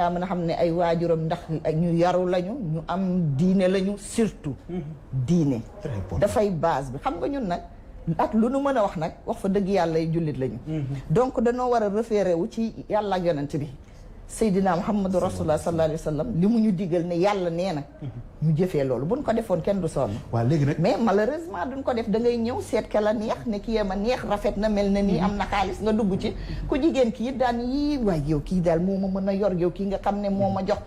yaa mën a xam ne ay waajuram ndax ñu yaru lañu ñu am diine lañu surtout diine dafay base bi xam nga ñun nag ak lu nu mën a wax nag wax fa dëgg yàlla ay jullit lañu donc dañoo war a référé wu ci yàlla ak yonent bi Seydina Muhammadu Rasulullah sallallahu alayhi wa sallam li mu ñu digal ne yàlla nee na ñu jëfee loolu buñ ko defoon kenn du sonn waaw léegi nag mais malheureusement duñ ko def da ngay ñëw seet ka la neex ne kii ma neex rafet na mel na nii am na xaalis nga dugg ci ku jigéen kii daan yii waay yow kii daal moo ma mën a yor yow kii nga xam ne moo ma jox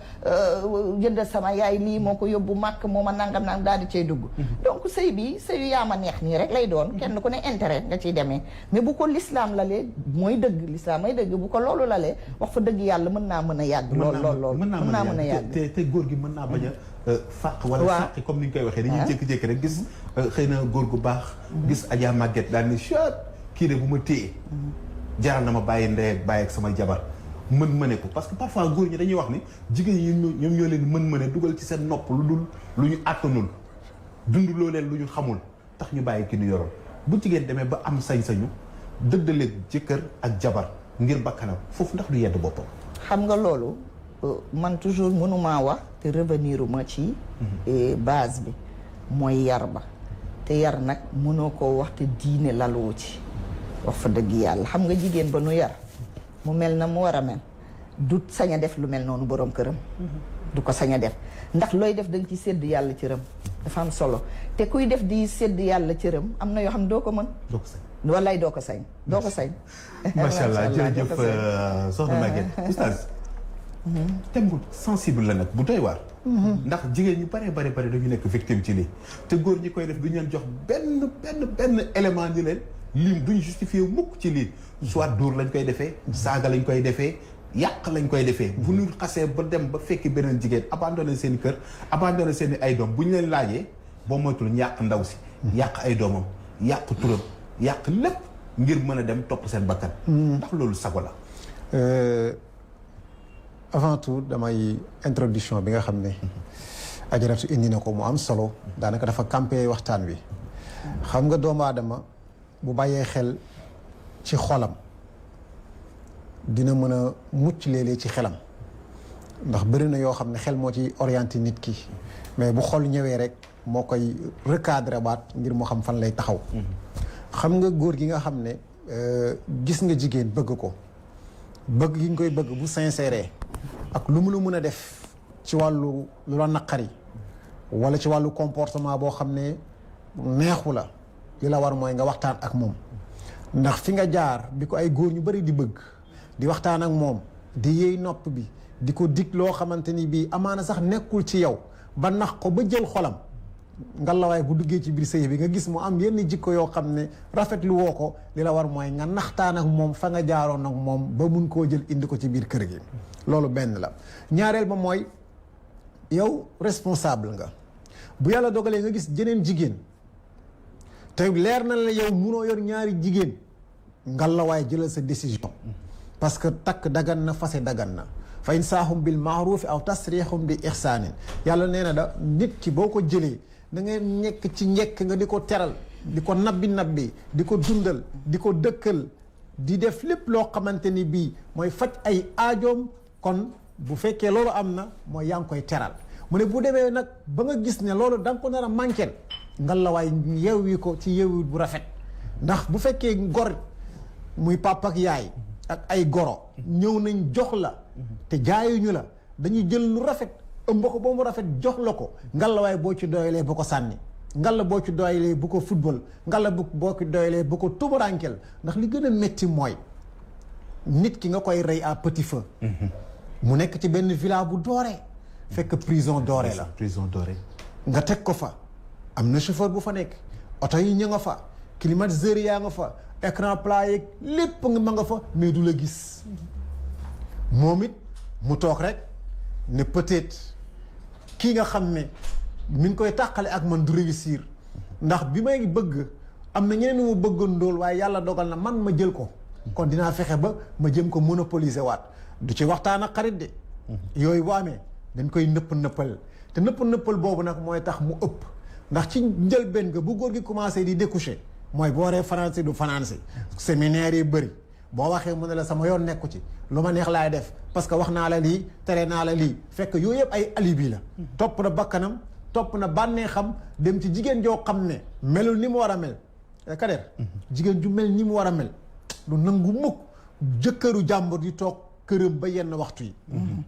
jënd sama yaay lii moo ko yóbbu màkk moo ma nangam nang daal di cay dugg donc sëy bi sëyu yaa ma neex nii rek lay doon kenn ku ne intérêt nga ciy demee mais bu ko l'islam lalee mooy dëgg l'islam mooy dëgg bu ko loolu lalee wax fa dëgg yàlla mën a yàgg lool mën naa mën a yàgg te góor gi mën naa bañ a fàq wala sàqi comme ni ñu koy waxee dañuy jékki-jékki rek gis xëy na góor gu baax gis Adja Maguette daal ni chat kii de bu ma téye jaral na ma bàyyi ndey ak bàyyi ak sama jabar mën-mëne ko parce que parfois góor ñi dañuy wax ni jigéen ñi ñoom ñoo leen mën-mëne dugal ci seen nopp lu dul lu ñu àttanul dund loo leen lu ñu xamul tax ñu bàyyi ki ñu yoroon bu jigéen demee ba am sañ-sañu dëddale jëkkër ak jabar ngir bakkanam foofu ndax du yedd boppam xam nga loolu man toujours mënumaa wax te revenir uma ci base bi mooy yar ba te yar nag mënoo koo wax te diine laluwu ci wax fa dëgg yàlla xam nga jigéen ba nu yar mu mel na mu war a mel du sañ a def lu mel noonu boroom këram du ko sañ a def ndax looy def da nga ci sédd yàlla cëram dafa am solo te kuy def di sédd yàlla cëram am na yoo xam ne doo ko mën wallaay doo ko sañ doo ko sañ macha allah jërëjëf soxna Maguette oustaz thème bu sensible la nag bu doy waar ndax jigéen ñu bari dañu nekk victime ci lii te góor ñi koy def duñu leen jox benn élément ni leen lim duñ justifié mukk ci lii soit dóor lañ koy defee saaga lañ koy defee yàq lañ koy defee bu ñu xasee ba dem ba fekki beneen jigéen abandonné seen i kër abandonné seen i ay doom bu ñu leen laajee boo moytul ñu yàq ndaw si yàq ay doomam yàq turam yàq lépp ngir mën a dem topp seen bakkan ndax loolu sago la avant tout damay introduction bi nga xam ne ajaratu indi na ko mu am solo daanaka dafa campé waxtaan wi xam nga doomu aadama bu bàyyee xel ci xolam dina mën a mucc léeg-léeg ci xelam ndax bëri na yoo xam ne xel moo ci orienté nit ki mais bu xol ñëwee rek moo koy recadré baat ngir moo xam fan lay taxaw xam nga góor gi nga xam ne gis nga jigéen bëgg ko bëgg gi nga koy bëgg bu sincère ak lu mu la mën a def ci wàllu lu la naqari wala ci wàllu comportement boo xam ne neexu la li la war mooy nga waxtaan ak moom ndax fi nga jaar bi ko ay góor ñu bari di bëgg di waxtaan ak moom di yëy nopp bi di ko dig loo xamante ni bii amaana sax nekkul ci yow ba nax ko ba jël xolam ngalawaay bu duggee ci biir sëy bi nga gis mu am yenn jikko yoo xam ne rafetlu woo ko li la war mooy nga naxtaan ak moom fa nga jaaroon ak moom ba mun koo jël indi ko ci biir kër gi loolu benn la ñaareel ba mooy yow responsable nga bu yàlla dogalee nga gis jeneen jigéen te leer na la yow munoo yor ñaari jigéen ngalawaay jëlal sa décision parce que takk dagan na fase dagan na fa insaahum bil maarufi aw tasrihum bi ihsaanin yàlla nee na da nit ki boo ko jëlee da ngay nekk ci njekk nga di ko teral di ko nabbi di ko dundal di ko dëkkal di def lépp loo xamante ni bii mooy faj ay aajoom kon bu fekkee loolu am na mooy yaa ngi koy teral mu ne bu demee nag ba nga gis ne loolu da nga ko nar a manqué nga la waay yeewi ko ci yeewi bu rafet ndax bu fekkee gor muy papa ak yaay ak ay goro ñëw nañ jox la te jaayuñu la dañuy jël lu rafet ëmb ko ba mu rafet jox la ko ngalawaay boo ci doyalee bu ko sànni ngalla boo ci doyalee bu ko football ngalla boo ci doyalee bu ko tubarankel ndax li gën a métti mooy nit ki nga koy rey à petit feu mu nekk ci benn villa bu dooree fekk prison dooree la prison dooree nga teg ko fa am na chauffeur bu fa nekk oto yi ñu nga fa climatiseur yaa nga fa écran plat yeeg lépp nga ma nga fa mais du la gis moom it mu toog rek ne peut-être kii nga xam ne mi ngi koy tàqale ak man du réussir ndax bi may bëgg am na ñeneen mu bëggoon dool waaye yàlla dogal na man ma jël ko kon dinaa fexe ba ma jëm ko monopoliser waat du ci waxtaan ak xarit de yooyu bu amee dañ koy nëppal te nëppal boobu nag mooy tax mu ëpp ndax ci njëlbéen nga bu góor gi commencé di découcher mooy boo waree français du français séminaire yi bëri boo waxee mu ne la sama yoon nekku ci lu ma neex laay def parce que wax naa la lii tere naa la lii fekk yooyu yëpp ay alibi la topp na bakkanam topp na bànnee xam dem ci jigéen joo xam ne melul ni mu war a mel Kader jigéen ju mel ni mu war a mel lu nangu mukk jëkkëru jàmbur di toog këram ba yenn waxtu yi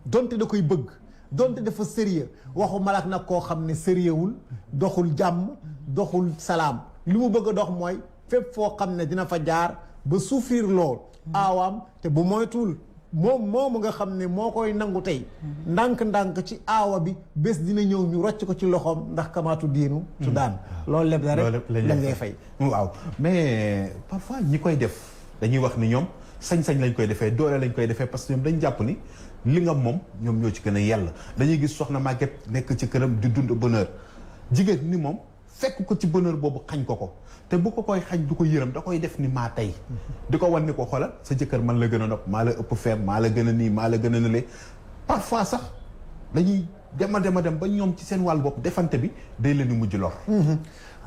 donte da koy bëgg donte dafa sérieux waxu malak nag koo xam ne sérieuxwul doxul jàmm doxul salaam li mu bëgg a dox mooy fépp foo xam ne dina fa jaar ba souffrir lool aawaam te bu moytuwul moomu nga xam ne moo koy nangu tey ndànk-ndànk ci aawa bi bés dina ñëw ñu rocc ko ci loxoom ndax kamaatu diinu su daan loolu lépp la rek lañ lay fay waaw mais parfois ñi koy def dañuy wax ni ñoom sañ-sañ lañ koy defee doole lañ koy defee parce que ñoom dañ jàpp ni li nga moom ñoom ñoo ci gën a yell dañuy gis soxna Maguette nekk ci këram di dund bonheur jigéen ni moom fekk ko ci bonheur boobu xañ ko te bu ko koy xañ du ko yërëm da koy def ni maa tey di ko wan ni ko xoolal sa jëkkër man la gën a nopp maa la ëpp feem maa la gën a nii maa la gën a nële parfois sax dañuy dem ba ñoom ci seen wàll bopp defante bi day leen di mujj lor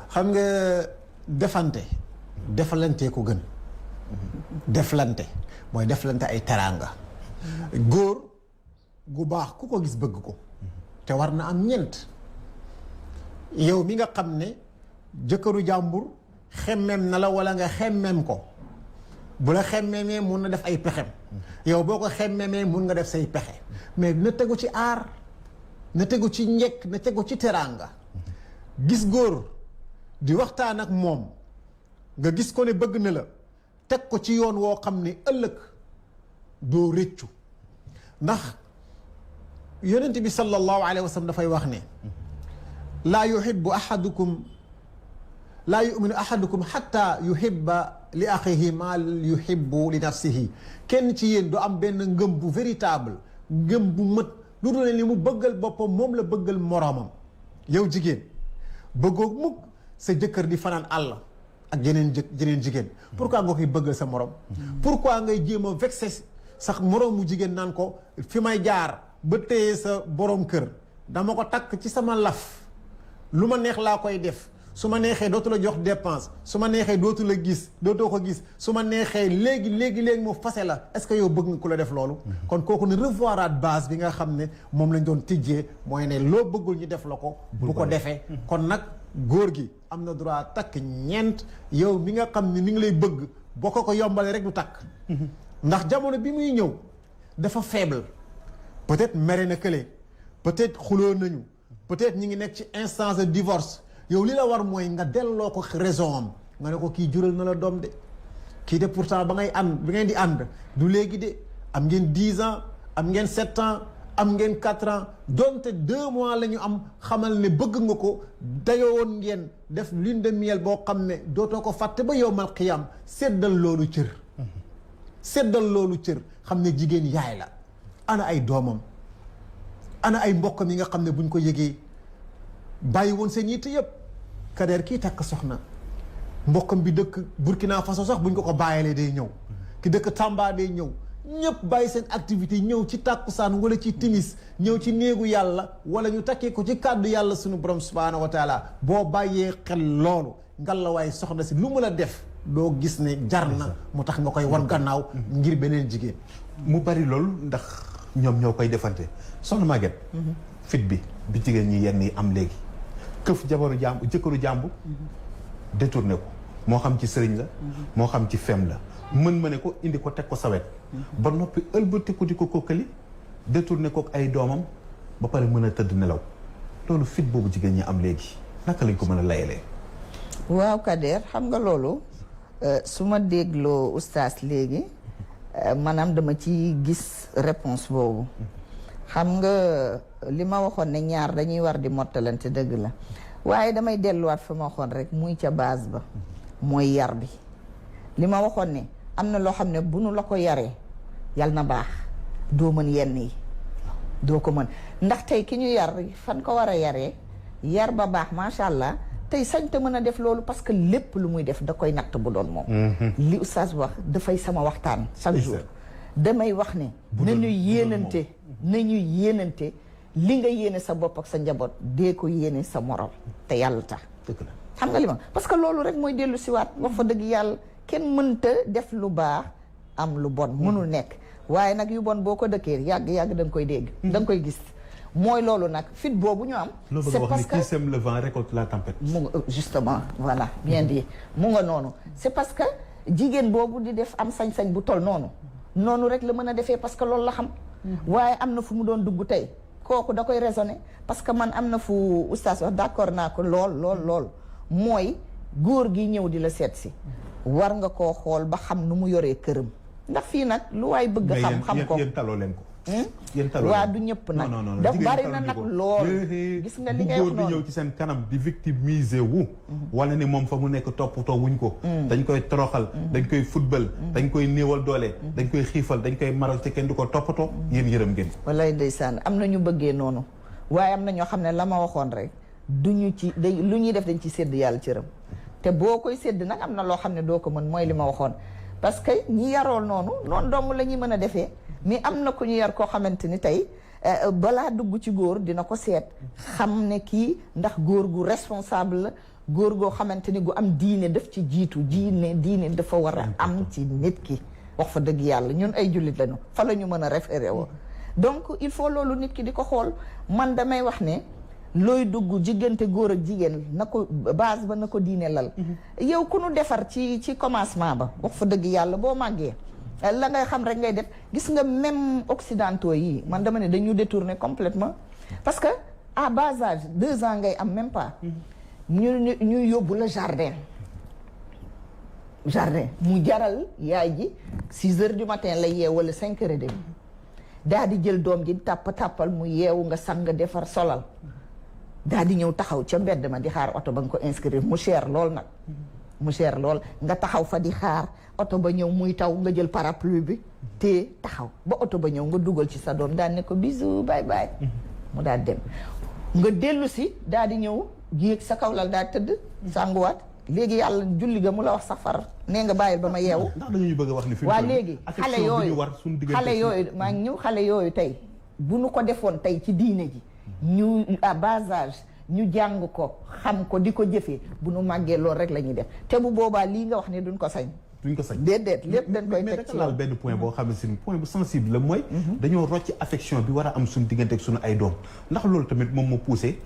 xam nga defalante ko gën deflante mooy deflante ay teraanga góor gu baax ku ko gis bëgg ko te war na am ñeent yow mi nga xam ne jëkkëru jàmbur xemmem na la wala nga xemmem ko bu la xemmemee mun na def ay pexem yow boo ko xemmemee mun nga def say pexe mais na tegu ci aar na tegu ci njëkk na tegu ci teraanga gis góor di waxtaan ak moom nga gis ko ne bëgg na la teg ko ci yoon woo xam ne ëllëg doo rëccu ndax yonent bi sallallahu alayhi wa sallam dafay wax ne laa yuminu ahadukum xatta yuhibba li axihi maa yuhibbu li nafsihi kenn ci yéen du am benn ngëm bu véritable ngëm bu mët lu dul ne li mu bëggal boppam moom la bëggal moroomam yow jigéen bëggoo mukk sa jëkkër di fanaan àll ak jeneen jigéen pourquoi nga koy bëggal sa morom pourquoi ngay jéem a vexé sax moroomu jigéen naan ko fi may jaar ba téye sa borom kër dama ko takk ci sama laf lu ma neex laa koy def su ma neexee dootu la jox dépense su ma neexee dootu la gis dootoo ko gis su ma neexee léegi mu fase la est-ce que yow bëgg nga ku la def loolu kon kooku ne revoiraat base bi nga xam ne moom lañ doon tijjee mooy ne loo bëggul ñu def la ko bu ko defee kon nag góor gi am na droit takk ñeent yow mi nga xam ne ni ngi lay bëgg boo ko yombale rek du takk ndax jamono bi muy ñëw dafa faible peut-être mere na kële peut-être xuloo nañu peut-être ñi ngi nekk ci instance de divorce yow li la war mooy nga delloo ko raison am nga ne ko kii jural na la doom de kii de pourtant bi ngeen di ànd du léegi de am ngeen 10 ans am ngeen 7 ans am ngeen 4 ans donte 2 mois la ñu am xamal ne bëgg nga ko dayowoon ngeen def lune de miel boo xam ne dootoo ko fàtte ba yowmal qiyaam seddal loolu cër xam ne jigéen yaay la ana ay doomam ana ay mbokkam yi nga xam ne buñ ko yëgee bàyyi woon seen yitte yëpp Kader kii takk soxna mbokkam bi dëkk Burkina Faso sax buñ ko bàyyilee day ñëw ki dëkk Tamba day ñëw ñëpp bàyyi seen activité ñëw ci tàkkusaan wala ci timis ñëw ci néegu yàlla wala ñu takkee ko ci kàddu yàlla suñu borom subhaanahu wa taala boo bàyyee xel loolu ngallaawaay soxna si lu mu la def doo gis ne jar na mu tax nga koy war gannaaw ngir beneen jigéen mu bari loolu ndax ñoom ñoo koy defante soxna Maguette fit bi jigéen ñi yenn yi am léegi këf jëkkëru jàmbu détourné ko moo xam ci sëriñ la moo xam ci fem la mën ne ko indi ko teg ko sawet ba noppi ëlbati ko di ko kokkali détourné ko ay doomam ba pare mën a tëdd nelaw loolu fit boobu jigéen ñi am léegi naka lañ ko mën a layalee waaw Kader xam nga loolu su ma dégloo oustaz léegi maanaam dama ci gis réponse boobu xam nga li ma waxoon ne ñaar dañuy war di mottalante dëgg la waaye damay delluwaat fa ma waxoon rek muy ca base ba mooy yar bi li ma waxoon ne am na loo xam ne bu nu la ko yaree yal na baax doo mën yenn yi doo ko mën ndax tey ki ñu yar fan ko war a yaree yar ba baax macha allah tey sañ te mën a def loolu parce que lépp lu muy def da koy natt bu doon moom li oustaz wax dafay sama waxtaan chaque jour damay wax ne nañu yéenante li nga yéene sa bopp ak sa njaboot dee ko yéene sa morom te yàlla tax xam nga li ma parce que loolu rek mooy dellu siwaat wax fa dëgg yàlla kenn mënta def lu baax am lu bon mënul nekk waaye nag yu bon boo ko dëkkee yàgg da nga koy dégg da nga koy gis mooy loolu nag fit boobu ñu am c'est parce que qui sème le vent récolte la tempête justement voilà bien dit mu nga noonu c'est parce que jigéen boobu di def am sañ-sañ bu tol noonu rek la mën a defee parce que loolu la xam waaye am na fu mu doon dugg tey kooku da koy raisonner parce que man am na fu oustaz wax d'accord naa ko lool mooy góor gi ñëw di la seet si war nga koo xool ba xam nu mu yoree këram ndax fii nag lu waay bëgg xam ko yéen taloo leen ko yéen taloo waa du ñëpp nag da bari na nag lool gis nga li ngay wax góor di ñëw ci seen kanam di victimiser wu wala ni moom fa mu nekk toppatoo wuñ ko dañ koy toroxal dañ koy football dañ koy néewal doole dañ koy xiifal dañ koy maral te kenn du ko toppatoo yéen yërëm ngeen ko wallaay ndeysaan am na ñu bëggee noonu waaye am na ñoo xam ne la ma waxoon rek duñu ci lu ñuy def dañ ci sédd yàlla cëram te boo koy sédd nag am na loo xam ne doo ko mën mooy li ma waxoon parce que ñi yarool noonu dong la ñuy mën a defee mais am na ku ñu yar koo xamante ni tey balaa dugg ci góor dina ko seet xam ne kii ndax góor gu responsable la góor goo xamante ni gu am diine daf ci jiitu diine dafa war a am ci nit ki wax fa dëgg yàlla ñun ay jullit lañu fa la ñu mën a référé woo donc il faut loolu nit ki di ko xool man damay wax ne looy dugg diggante góor ak jigéen na ko base ba na ko diine lal yow ku nu defar ci commencement ba wax fa dëgg yàlla boo màggee la ngay xam rek ngay def gis nga même occidentaux yi man dama ne dañu détourner complètement parce que à bas âge 2 ans ngay am même pas ñu yóbbu la jardin mu jaral yaay ji 6 heures du matin lay yeew wala 5 heures et demi daa di jël doom ji tàppal mu yeewu nga sang defar solal daa di ñëw taxaw ca mbedd ma di xaar oto ba nga ko inscrire mu cher lool nag mu cher lool nga taxaw fa di xaar oto ba ñëw muy taw nga jël parapluie bi te taxaw ba oto ba ñëw nga dugal ci sa doom daan ne ko bisou bye bye mu daal dem nga dellu si daal di ñëw yéeg sa kaw lal daal tëdd sanguwaat léegi yàlla julli ga mu la wax safar nee nga bàyyil ba ma yeewu ndax dañuy bëgg a wax ni fi waa léegi xale yooyu tey bu nu ko defoon tey ci diine ji ñu à bas âge ñu jàng ko xam ko di ko jëfee bu nu màggee loolu rek la ñuy def te bu boobaa lii nga wax ne duñ ko sañ déedéet lépp dañ koy teg ci laal benn point boo xam ne si point bu sensible la mooy dañoo rocc affection bi war a am suñu diggante ak suñu ay doom ndax loolu tamit moom moo poussé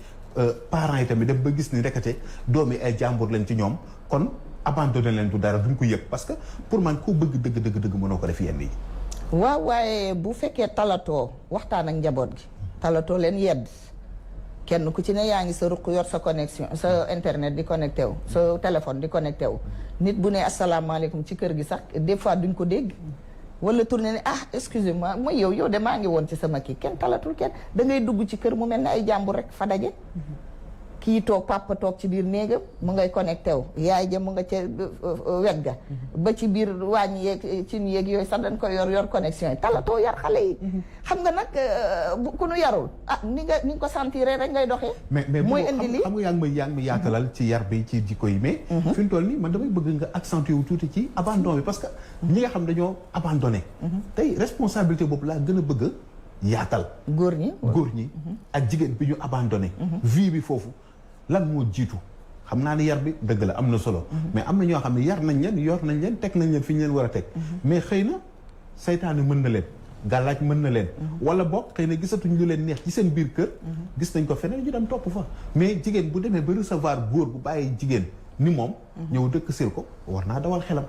parents yi tamit dem ba gis ni rekete doom yi ay jàmbur lañ ci ñoom kon abandonné leen du dara duñ ko yëg parce que pour man koo bëgg dëgg mënoo ko def yenn yi waaw waaye bu fekkee talatoo waxtaan ak njaboot gi talatoo leen yedd kenn ku ci ne yaa ngi sa ruq yor sa connexion sa internet di connecté wu sa téléphone di connecté wu nit bu ne asalaamaaleykum ci kër gi sax des fois duñ ko dégg wala tourné ne excusez-moi mooy yow de maa ngi woon ci sama kii kenn talatul kenn da ngay dugg ci kër mu mel ne ay jàmbur rek fa daje kii toog papa toog ci biir néegam mu ngay connecté wu yaay ja mu nga ca wet ga ba ci biir waañ yeeg cin yeeg yooyu sax dañ koy yor connexion yi talatoo yar xale yi xam nga nag ku nu yarul ni nga ko sentiré rek ngay doxee mais mooy indi lii xam nga yaa ngi may yaatalal ci yar bi ci jikko yi mais fi mu toll nii man damay bëgg nga accentuer wu tuuti ci abandon bi parce que ñi nga xam dañoo abandonné tey responsabilité boobu laa gën a bëgg yaatal góor ñi ak jigéen bi ñu abandonné vie bi foofu lan moo jiitu xam naa ni yar bi dëgg la am na solo mais am na ñoo xam ne yar nañ leen yor nañ leen teg nañ leen fi ñu leen war a teg mais xëy na saytaane mën na leen gàllaaj mën na leen wala boog xëy na gisatuñ lu leen neex ci seen biir kër gis nañ ko feneen ñu dem topp fa mais jigéen bu demee ba recevoir góor bu bàyyi jigéen ni moom ñëw dëkk sil ko war naa dawal xelam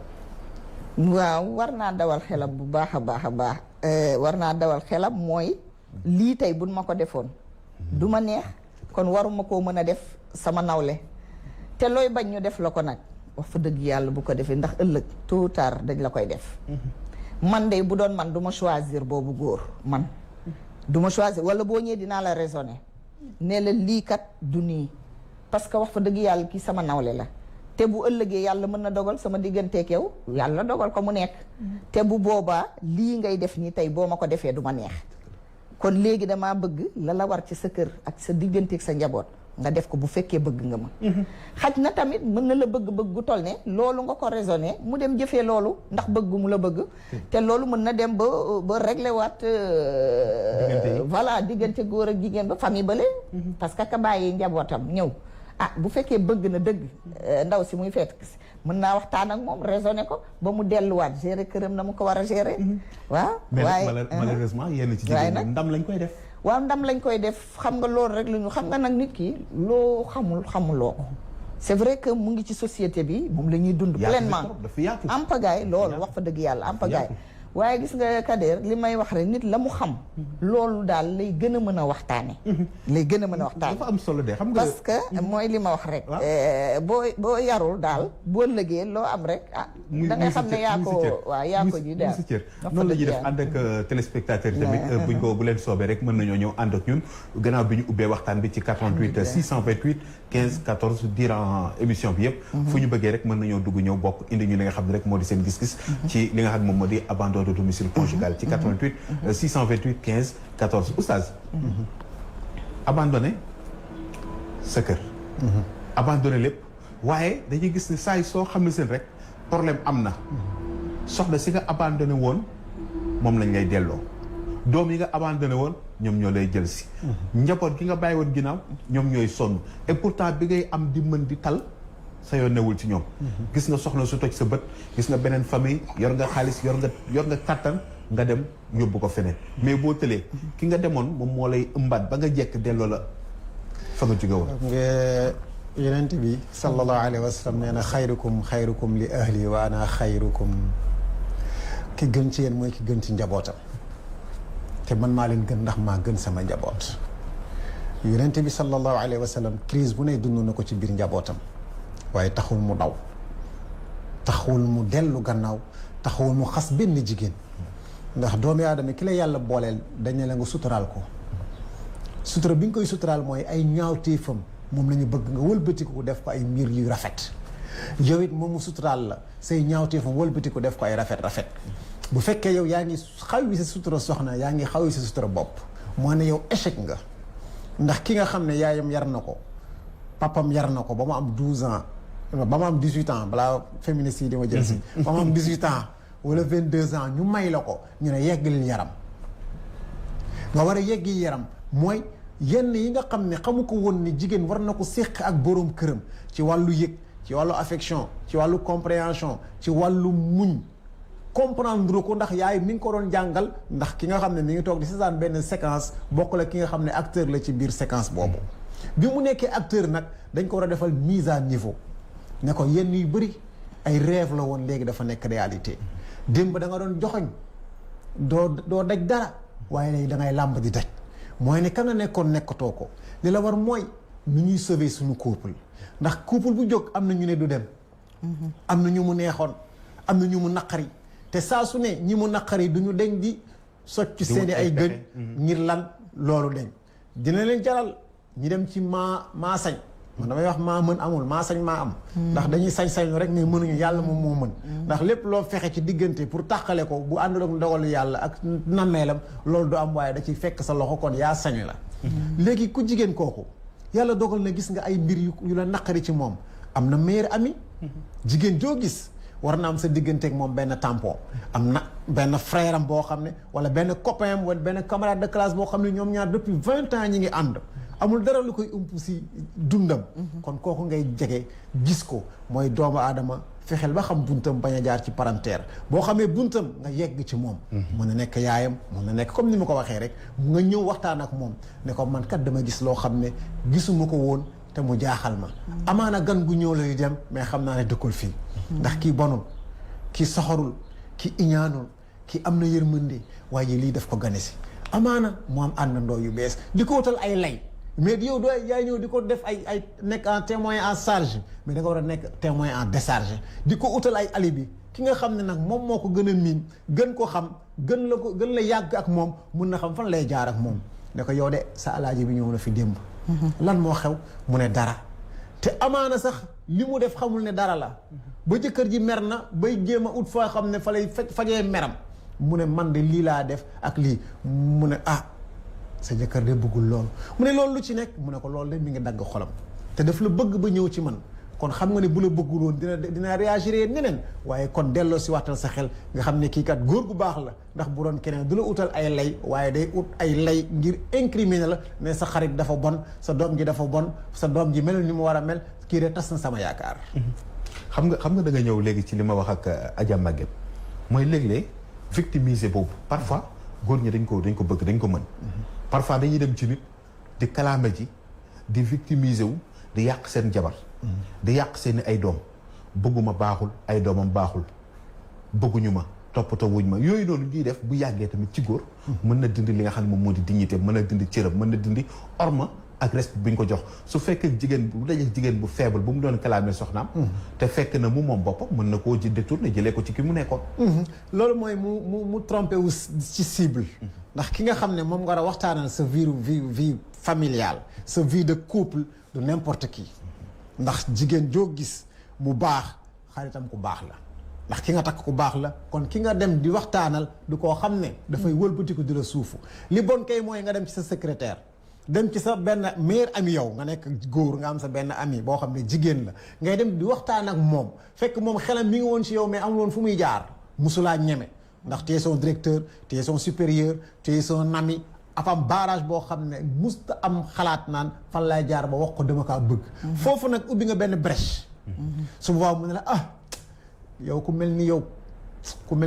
waaw war naa dawal xelam bu baax a baax a baax war naa dawal xelam mooy lii tey buñ ma ko defoon du ma neex kon waruma koo mën a def sama nawle te looy bañ ñu def la ko nag wax fa dëgg yàlla bu ko defee ndax ëllëg tôt ou tard dañ la koy def man de bu doon man du ma choisir boobu góor man du ma choisir wala boo ñëwee dinaa la raisonner ne la lii kat du nii parce que wax fa dëgg yàlla kii sama nawle la te bu ëllëgee yàlla mën na dogal sama digganteeg yow yàlla dogal ko mu nekk te bu boobaa lii ngay def nii tey boo ma ko defee du ma neex kon léegi damaa bëgg la war ci sa kër ak sa digganteeg sa njaboot nga def ko bu fekkee bëgg nga ma xaj na tamit mën na la bëgg gu toll ne loolu nga ko raisonné mu dem jëfee loolu ndax bëgg mu la bëgg te loolu mën na dem ba réglé waat voilà diggante góor ak jigéen ba famille bale parce que ka bàyyi njabootam ñëw bu fekkee bëgg na dëgg ndaw si muy fekk mën naa waxtaan ak moom raisonné ko ba mu delluwaat gérer këram na mu ko war a gérer. waaw waaye malheureusement yenn ci jigéen ñi ndam lañ koy def. waaw ndam lañ koy def xam nga loolu rek lu ñu xam nga nag nit ki loo xamuloo ko. c'est vrai que mu ngi ci société bi moom la ñuy dund pleinement am pagaay loolu wax fa dëgg yàlla am pagaay waaye gis nga Kader li may wax rek nit la mu xam loolu daal lay gën a mën a waxtaane lay gën a mën a waxtaane dafa am solo de xam nga parce que mooy li ma wax rek boo yarul daal boo lëgee loo am rek da ngay xam ne yaa ko ji daal noonu la ñuy def ànd ak téléspectateur tamit bu leen soobee rek mën nañoo ñëw ànd ak ñun gannaaw bi ñu ubbee waxtaan bi ci 88 628 15 14 durant émission bi yëpp fu ñu bëggee rek mën nañoo dugg ñëw bokk indi ñu li nga xam ne rek moo di seen gis-gis ci li nga xam ne moom moo di abandon de domicile conjugal ci 88 628 15 14 oustaz abandonné sa kër abandonné lépp waaye dañuy gis ne saa yi soo xam ne seen rek problème am na soxna si nga abandonné woon moom lañ lay delloo doom yi nga abandonné woon ñoom ñoo lay jël si njaboot gi nga bàyyi woon ginnaaw ñoom ñooy sonn et pourtant bi ngay am di mën di tal sa yoon newul ci ñoom gis nga soxna su toj sa bët gis nga beneen famille yor nga xaalis yor nga kàttan nga dem yóbbu ko feneen mais boo tëlee ki nga demoon moom moo lay ëmbaat ba nga jekk delloo la fa nga jóge woon nga yonent bi sallallahu alayhi wa sallam nee na xayrukum li ahli wa ana xayrukum ki gën ci yéen mooy ki gën ci njabootam te man maa leen gën ndax maa gën sama njaboot yonent bi sallallahu alayhi wa sallam crise bu ne dund na ko ci biir njabootam waaye taxul mu daw taxul mu dellu gannaaw taxul mu xas benn jigéen ndax doomu aadama ki la yàlla booleel dañ ne la nga suturaal ko sutura bi nga koy suturaal mooy ay ñaawteefam moom la ñu bëgg nga wëlbatiku def ko ay mbir yu rafet yow it moom mu suturaal la say ñaawteefam wëlbatiku def ko ay rafet bu fekkee yow yaa ngi xaw yi sa sutura soxna yaa ngi xaw yi sa sutura bopp moo ne yow échec nga ndax ki nga xam ne yaayam yar na ko papam yar na ko ba mu am 12 ans ba mu am 18 ans balaa féministe yi di ma jël si ba mu am 18 ans wala 22 ans ñu may la ko ñu ne yeggalil yaram nga war a yeggi yaram mooy yenn yi nga xam ne xamu ko woon ni jigéen war na ko séq ak boroom këram ci wàllu yëg ci wàllu affection ci wàllu compréhension ci wàllu muñ comprendre ko ndax yaay mi ngi ko doon jàngal ndax ki nga xam ne mi ngi toog di seetaan benn séquence bokk la ki nga xam ne acteur la ci biir séquence boobu bi mu nekkee acteur nag dañ ko war a defal mise à niveau ne ko yenn yu bëri ay rêve la woon léegi dafa nekk réalité démb da nga doon joxoñ doo daj dara waaye léegi da ngay làmb di daj mooy ne ka nga nekkoon nekkatoo ko li la war mooy nu ñuy sauver suñu couple ndax couple bu jóg am na ñu ne du dem am na ñu mu neexoon am na ñu mu naqari te saa su ne ñi mu naqari du ñu deñ di socc seeni ay gëñ ngir lan loolu deñ dina leen jaral ñi dem ci maa sañ man damay wax maa mën amul maa sañ maa am ndax dañuy sañ-sañu rek mais mënuñu yàlla moom moo mën ndax lépp loo fexe ci diggante pour tàqale ko bu àndul ak ndogalu yàlla ak nammeelam loolu du am waaye da ciy fekk sa loxo kon yaa sañ la léegi ku jigéen kooku yàlla dogal na gis nga ay mbir yu la naqari ci moom am na meilleur ami jigéen joo gis war na am sa diggante ak moom benn tampon am na benn frère am boo xam ne wala benn copain am wala benn camarade de classe boo xam ne ñoom ñaar depuis 20 ans ñi ngi ànd amul dara lu koy ump si dundam kon kooku ngay jege gis ko mooy doomu aadama fexeel ba xam buntam bañ a jaar ci parenthèse boo xamee buntam nga yegg ci moom mën na nekk yaayam mën na nekk comme ni ma ko waxee rek nga ñëw waxtaan ak moom ne ko man kat dama gis loo xam ne gisuma ko woon te mu jaaxal ma amaana gan gu ñëw lay dem mais xam naa ne dëkkul fii ndax kii bonul kii soxorul kii iñaanul kii am na yërmande waaye lii daf ko gane si amaana mu am àndandoo yu bees di ko wutal ay lay mais yow doo yaay ñëw di ko def ay nekk en témoin en charge mais da nga war a nekk témoin en décharge di ko utal ay alibi ki nga xam ne nag moom moo ko gën a miin gën ko xam gën la yàgg ak moom mun na xam fan lay jaar ak moom ne ko yow de sa alaaji bi ñëw na fi démb lan moo xew mu ne dara te amaana sax li mu def xamul ne dara la ba jëkkër ji mer na bay jéem a ut foo xam ne fa lay fajee meram mu ne man de lii laa def ak lii mu ne sa jëkkër de bëggul loolu mu ne loolu lu ci nekk mu ne ko loolu de mi ngi dagg xolam te daf la bëgg ba ñëw ci man kon xam nga ne bu la bëggul woon dina réagir neneen waaye kon delloo si waxtal sa xel nga xam ne kii kat góor gu baax la ndax bu doon keneen du la utal ay lay waaye day ut ay lay ngir incriminer la ne sa xarit dafa bon sa doom ji dafa bon sa doom ji melul ni mu war a mel kii de tas na sama yaakaar. xam nga da nga ñëw léegi ci li ma wax ak Adja Maguette mooy léeg-léeg victimiser boobu parfois góor ñi dañ ko bëgg dañ ko mën. parfois dañuy dem ci nit di kalaame ji di victimiser wu di yàq seen jabar. di yàq seen ay doom bëgguma baaxul ay doomam baaxul bëgguñu ma toppatoo wuñ ma yooyu noonu ñuy def bu yàggee tamit ci góor. mën na dindi li nga xam ne moom moo di dignité mën na dindi cëram mën na dindi orma ak respect bu ñu ko jox su fekkee jigéen bu dajee jigéen bu faible bu mu doon kalaame soxnaam. te fekk na mu moom boppam mën na koo détourné jëlee ko ci ki mu nekkoon. loolu mooy mu trompé wu ci cible. ndax ki nga xam ne moom nga war a waxtaanal sa vie familiale sa vie de couple de n'importe qui. ndax jigéen joo gis mu baax xaritam ku baax la ndax ki nga takk ku baax la kon ki nga dem di waxtaanal du koo xam ne dafay wëlbatiku di la suufu li bon kay mooy nga dem ci sa secrétaire dem ci sa benn meilleur ami yow nga nekk góor nga am sa benn ami boo xam ne jigéen la ngay dem di waxtaan ak moom fekk moom xelam mi ngi woon ci yow mais amul woon fu muy jaar musulaa ñeme ndax tu es son directeur tu es son supérieur tu es son ami afam barrage boo xam ne musta am xalaat naan fan lay jaar ba wax ko dama kaa bëgg foofu nag ubbi nga benn brèche su boobaa mu ne la yow ku mel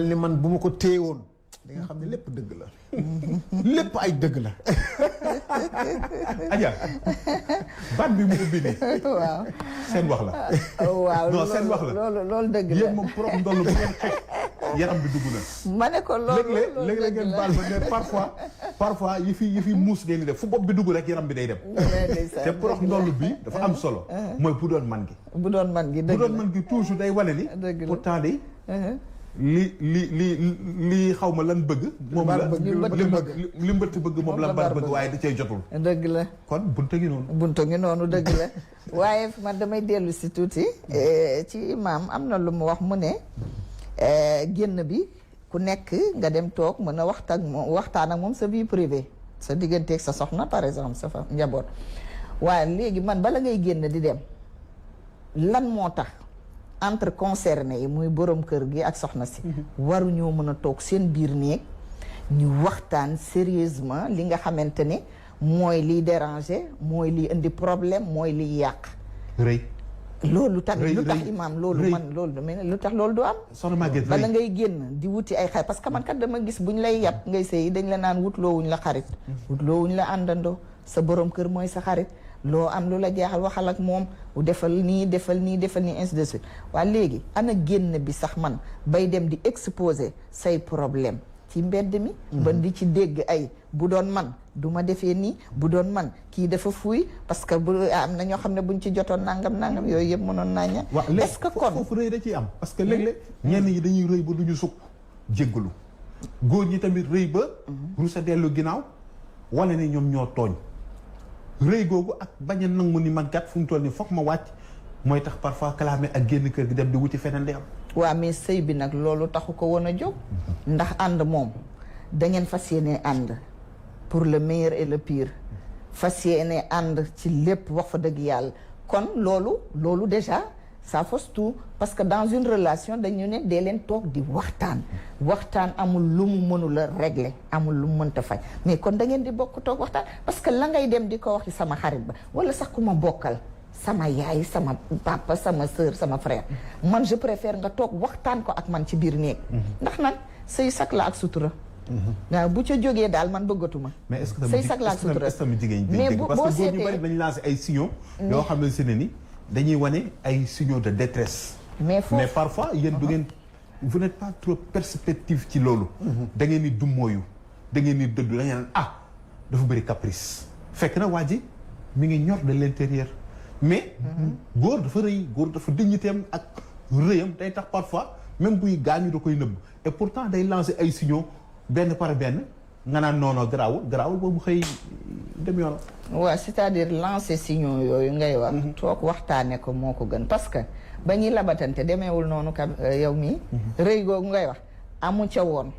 ni man bu ma ko téye woon di nga xam ne lépp dëgg la lépp ay dëgg la Adja baat bi mu ubbi nii waaw seen wax la waaw non seen wax la loolu dëgg la yéen moom prof ndoll bu ngeen xeex yaram bi dugg na ma ne ko loolu léeg-léeg ngeen baal ma ne parfois yi fi muus ngeen di def fu bopp bi dugg rek yaram bi day dem te prof ndoll bi dafa am solo mooy bu doon man gi toujours day wane ni pourtant day li xaw ma lan bëgg moom la li mbëtt bëgg moom la mbar bëgg waaye da cee jotul dëgg la kon bunta ngi noonu dëgg la waaye man damay dellu si tuuti ci imaam am na lu mu wax mu ne génn bi ku nekk nga dem toog mën a waxtaan ak moom sa vie privée sa digganteeg sa soxna par exemple sa fa njaboot waaye léegi man bala ngay génn di dem lan moo tax entre concernés yi muy borom kër gi ak soxna si waruñoo mën a toog seen biir néeg ñu waxtaan sérieusement li nga xamante ne mooy liy déranger mooy liy indi problème mooy liy yàq rëy loolu tamit lu tax imaam loolu man loolu mais lu tax loolu du am bala ngay génn di wuti ay xarit parce que man kat dama gis buñ lay yàpp ngay sëy dañ la naan wutloowuñ la xarit wutloowuñ la àndandoo sa borom kër mooy sa xarit loo am lu la jaaxal waxal ak moom defal nii ainsi de suite waaye léegi ana génn bi sax man bay dem di exposer say problème ci mbedd mi ba di ci dégg ay bu doon man du ma defee nii bu doon man kii dafa fuuy parce que bu am na ñoo xam ne buñ ci jotoon nangam yooyu yëpp mënoon naa ña est-ce que kon foofu rëy da ciy am parce que léeg-léeg ñenn ñi dañuy rëy ba duñu sukk jéggalu góor ñi tamit rëy ba rusa dellu ginnaaw wala ne ñoom ñoo tooñ rëy googu ak bañ a nangu ni man kat fu mu toll ni foog ma wàcc mooy tax parfois kalaame ak génn kër gi dem di wuti feneen di am waaw mais sëy bi nag loolu taxu ko woon a jóg ndax ànd moom da ngeen fas yéene ànd pour le meilleur et le pire fas yéene ànd ci lépp wax fa dëgg yàlla kon loolu déjà ça fausse tout parce que dans une relation dañu ne dee leen toog di waxtaan amul lu mu mënul a régler amul lu mu mënta faj mais kon da ngeen di bokk toog waxtaan parce que la ngay dem di ko waxi sama xarit ba wala sax ku ma bokkal sama yaay sama papa sama sœur sama frère man je préfère nga toog waxtaan ko ak man ci biir néeg ndax nag sëy sak la ak sutura waaw bu ca jógee daal man bëggatuma mais est-ce que sëy sak la ak sutura jigéen mais parce que góor ñu bari dañu lancé ay signaux yoo xam ne si ne ni dañuy wane ay signaux de détresse mais parfois yéen du ngeen vous n'êtes pas trop perspective ci loolu da ngeen ni dummóoyu da ngeen ni dëddu da ngeen naan dafa bëri caprice fekk na waa ji mi ngi ñor de l'intérieur mais góor dafa rëy góor dafa dignitéem ak rëyam day tax parfois même buy gaañu da koy nëbb et pourtant day lancer ay signaux benn par benn nga naan noonoo garaawul boobu xëy dem yoon waaw c'est-à-dire lancer signaux yooyu ngay wax toog waxtaane ko moo ko gën parce que ba ñuy labatante demeewul noonu kam yow mii rëy googu ngay wax amu ca woon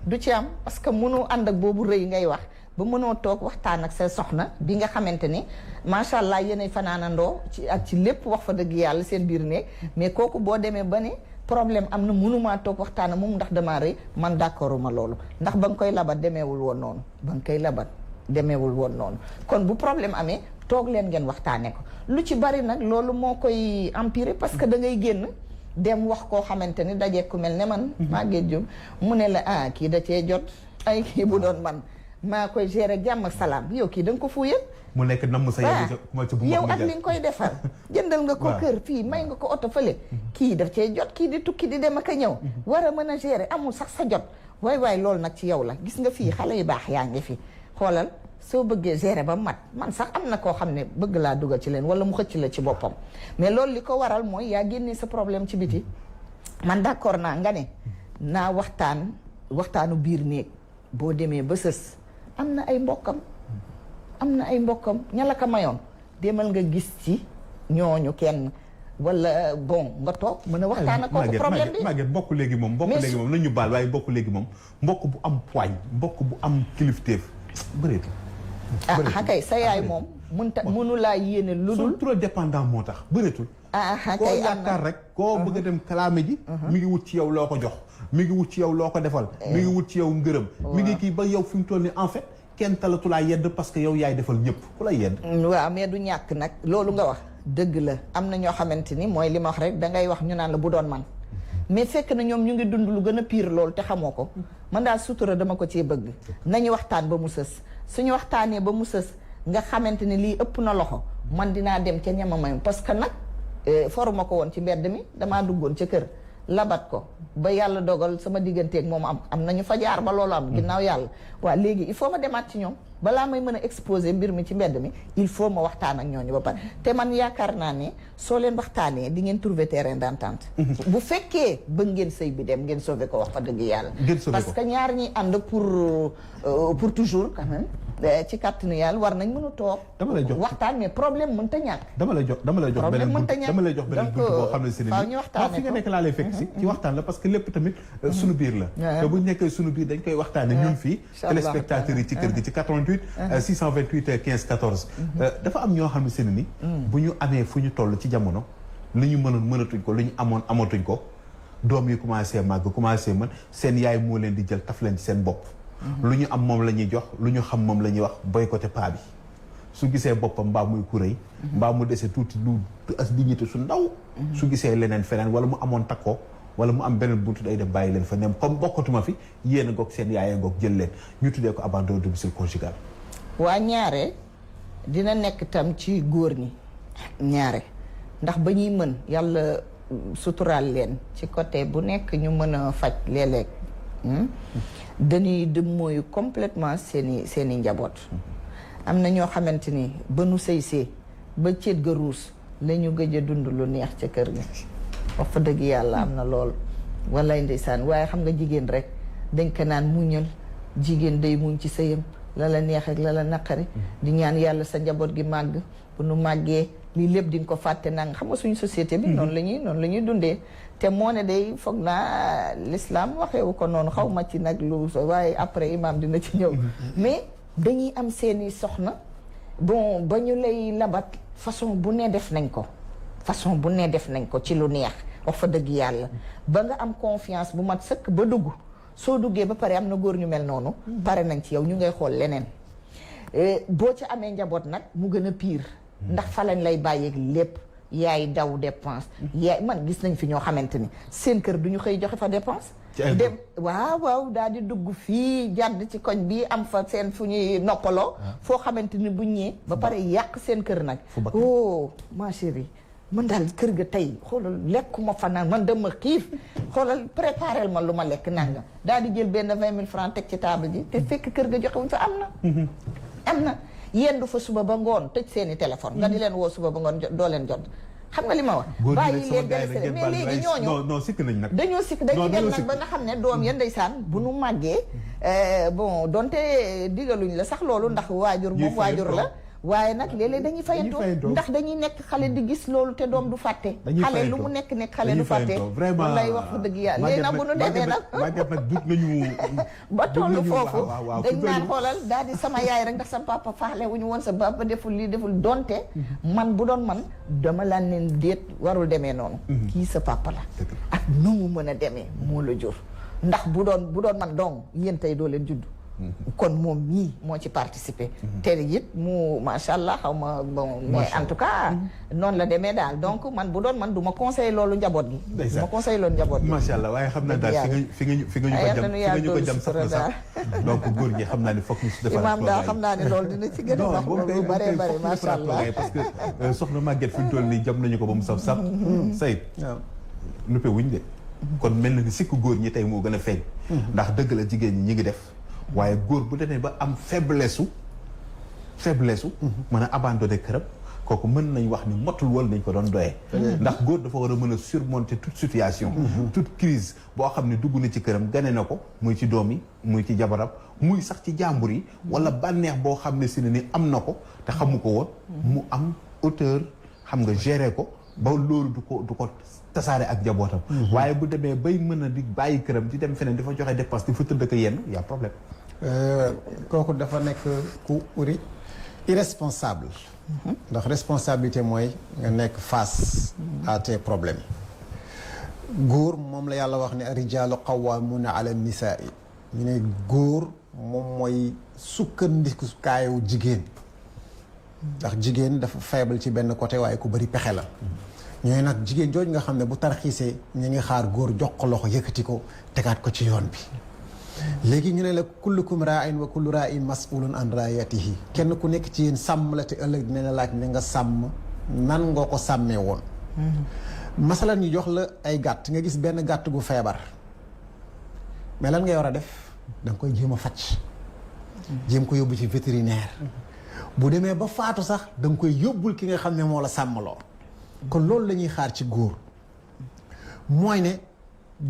du ci am parce que mënu ànd ak boobu rëy ngay wax ba mënoo toog waxtaan ak sa soxna bi nga xamante ni macha allah yéenay fanaanandoo ci ak ci lépp wax fa dëgg yàlla seen biir néeg mais kooku boo demee ba ne problème am na mënumaa toog waxtaan moom ndax damaa rëy man d'accorduma loolu ndax ba nga koy labat demeewul woon noonu ba nga koy labat demeewul woon noonu kon bu problème amee toog leen ngeen waxtaane ko lu ci bari nag loolu moo koy empirer parce que da ngay génn dem wax koo xamante ni daje ku mel ne man Maguette Diop mu ne la kii da cee jot ay kii bu doon man maa koy gérer jàmm ak salaam yow kii da nga ko fuuyal mu nekk namm sa yow ak li nga koy defal jëndal nga ko kër fii may nga ko oto fële kii daf cee jot kii di tukki di dem ak a ñëw war a mën a gérer amul sax sa jot waay loolu nag ci yow la gis nga fii xale yu baax yaa ngi fi xoolal soo bëggee gérer ba mat man sax am na koo xam ne bëgg laa dugal ci leen wala mu xëcc la ci boppam mais loolu li ko waral mooy yaa génnee sa problème ci biti man d'accord naa nga ne naa waxtaanu biir néeg boo demee ba sës am na ay mbokkam ña la ko mayoon demal nga gis ci ñooñu kenn wala bon nga toog mën a waxtaan ak kooku problème bi Maguette mbokk léegi moom nañu baal waaye mbokk léegi moom mbokk bu am poigne mbokk bu am kilifteef bëreetul kay sa yaay moom mënu laa yéene lu dul trop dépendant moo tax bëreetul koo yaakaar rek koo bëgg a dem kalaame ji mi ngi wut ci yow loo ko jox mi ngi wut ci yow loo ko defal mi ngi wut ci yow ngërëm mi ngi kii ba yow fi mu toll ni en fait kenn talatu laa yedd parce que yow yaay defal ñëpp ku la yedd waaw mais du ñàkk nag loolu nga wax dëgg la am na ñoo xamante ni mooy li ma wax rek dangay wax ñu naan la bu doon man mais fekk na ñoom ñu ngi dund lu gën a pire loolu te xamoo ko man daal sutura dama ko cee bëgg nañu waxtaan ba mu sës suñu waxtaanee ba mu sës nga xamante ni lii ëpp na loxo man dinaa dem ca ñama may parce que nag foruma ko woon ci mbedd mi damaa duggoon ca kër labat ko ba yàlla dogal sama digganteeg moom am nañu fa jaar ba loolu am ginnaaw yàlla waaw léegi il faut ma demaat ci ñoom balaa may mën a exposer mbir mi ci mbedd mi il faut ma waxtaan ak ñooñu ba pare te man yaakaar naa ne soo leen waxtaanee di ngeen trouver terrain d'entente bu fekkee ba ngeen sëy bi dem ngeen sauver ko wax fa dëgg yàlla parce que ñaar ñi ànd pour toujours quand même ci kàttanu yàlla war nañ mën a toog dama lay jox waxtaan mais problème mënta ñàkk dama lay jox beneen bunt boo xam ne si ne ñu waxtaane fi nga nekk laa lay fekk si ci waxtaan la parce que lépp tamit sunu biir la te buñ nekkee sunu biir dañ koy waxtaane ñun fii téléspectateurs yi ci kër gi ci 88 628 15 14 dafa am ñoo xam ne si ne ni bu ñu amee fu ñu toll ci jamono li ñu mënatuñ ko li ñu amatuñ ko doom yi commencé màgg commencé mën seen yaay moo leen di jël taf leen ci seen bopp lu ñu am moom la ñuy jox lu ñu xam moom la ñuy wax boycotté paa bi su gisee boppam mbaa muy kuréy mbaa mu dese tuuti lu as dignité su ndaw su gisee leneen feneen wala mu amoon takkoo wala mu am beneen buntu day dem bàyyi leen fa nem comme bokkatuma fi yéen a ngoog seen yaay a ngoog jël leen ñu tuddee ko abandon domicile conjugal waa ñaare dina nekk tam ci góor ñi ñaare ndax ba ñuy mën yàlla suturaal leen ci côté bu nekk ñu mën a faj léeg-léeg dañuy dem mooy complètement seeni njaboot am na ñoo xamante ni ba nu sëy ba céet ga ruus la ñu gëj a dund lu neex ca kër gi wax fa dëgg yàlla am na lool walay ndeysaan waaye xam nga jigéen rek dañ ko naan muñal jigéen day muñ ci sëyam la la neex ak la la naqari di ñaan yàlla sa njaboot gi màgg bu nu màggee lii lépp di nga ko fàtte nang xam nga suñu société bi noonu la ñuy dundee te moo ne day foog naa l'islam waxewu ko noonu xaw ma ci nag lu waaye après imam dina ci ñëw mais dañuy am seeni soxna bon ba ñu lay labat façon bu ne def nañ ko ci lu neex wax fa dëgg yàlla ba nga am confiance bu mat sëkk ba dugg soo duggee ba pare am na góor ñu mel noonu pare nañ ci yow ñu ngay xool leneen boo ci amee njaboot nag mu gën a pire ndax fa lañ lay bàyyeeg lépp yaay daw dépense yaay man gis nañ fi ñoo xamante ni seen kër du ñu xëy joxe fa dépense dem waaw daal di dugg fii jàdd ci koñ bi am fa seen fu ñuy noppaloo foo xamante ni buñ ñëwee ba pare yàq seen kër nag oh ma chérie man daal kër ga tey xoolal lekkuma fa naan man dama xiif xoolal préparel ma lu ma lekk nanga daal di jël benn 20 000 francs teg ci table ji te fekk kër ga joxewuñ fa am na yendu fa suba ba ngoon tëj seeni téléphone nga di leen woo suba ba ngoon doo leen jot xam nga li ma wax bàyyi leen délesté mais léegi ñooñu non sikk nañ nag dañoo sikk dañuy dem nag ba nga xam ne doom ya ndeysaan bu nu màggee bon donte digaluñ la sax loolu ndax waajur moom waajur la waaye nag léeg-léeg dañuy fayantoo ndax dañuy nekk xale di gis loolu te doom du fàtte xale lu mu nekk xale du fàtte vraiment lay wax dëgg yàlla léegi nag bu nu demee nag nag dut nañu ba tollu foofu dañ naan xoolal daal di sama yaay rek ndax sa papa faale wu ñu woon sa papa deful lii deful donte man bu doon man dama laan leen déet warul demee noonu kii sa papa la ak nu mu mën a demee moo la jur ndax bu doon man dong yéen tey doo leen judd kon moom mii moo ci participer te it mu macha allah xaw ma bon mais en tout cas noonu la demee daal donc man bu doon man du ma conseiller loolu njaboot gi du ma conseiller loolu njaboot gi macha allah waaye xam naa daal fi nga ñu ko jam sax na sax donc góor ñi xam naa ne foog ñu si defal imaam daal xam naa ne loolu dina ci gën a wax lu bare bare macha allah parce que soxna Maguette fi ñu toll nii jam nañu ko ba mu saf saf Saïd nuppe wuñ de kon mel na ni sikku góor ñi tey moo gën a feeñ ndax dëgg la jigéen ñi ngi def waaye góor bu demee ba am faiblesse mën a abandonné këram kooku mën nañ wax ni motul woon nañ ko doon doyee ndax góor dafa war a mën a surmonter toute situation toute crise boo xam ne dugg na ci këram gane na ko muy ci doom yi muy ci jabaram muy sax ci jàmbur yi wala bànneex boo xam ne si ne ni am na ko te xamu ko woon mu am hauteur xam nga gérer ko ba loolu du ko tasaare ak jabootam waaye bu demee bay mën a di bàyyi këram di dem feneen dafa joxe dépense di fa tëdd ko yenn y a problème kooku dafa nekk ku irresponsable ndax responsabilité mooy nga nekk face à tes problèmes góor moom la yàlla wax ne ar-rijaalu qawwaamuuna ala nisaa ñu ne góor moom mooy sukkandikukaayu jigéen ndax jigéen dafa faible ci benn côté waaye ku bëri pexe la ñooy nag jigéen jooju nga xam ne bu tarxiisee ñu ngi xaar góor jox ko loxo yëkkati ko tegaat ko ci yoon bi léegi ñu ne la kullukum raa'in wa kullu raa'in mas'ulun an raayatihi kenn ku nekk ci yéen sàmm la te ëllëg dina la laaj ne nga sàmm nan nga ko sàmmee woon masalan ñu jox la ay gàtt nga gis benn gàtt gu feebar mais lan ngay war a def da nga koy jéem a faj jéem ko yóbbu ci vétérinaire bu demee ba faatu sax da nga koy yóbbul ki nga xam ne moo la sàmmaloo kon loolu la ñuy xaar ci góor mooy ne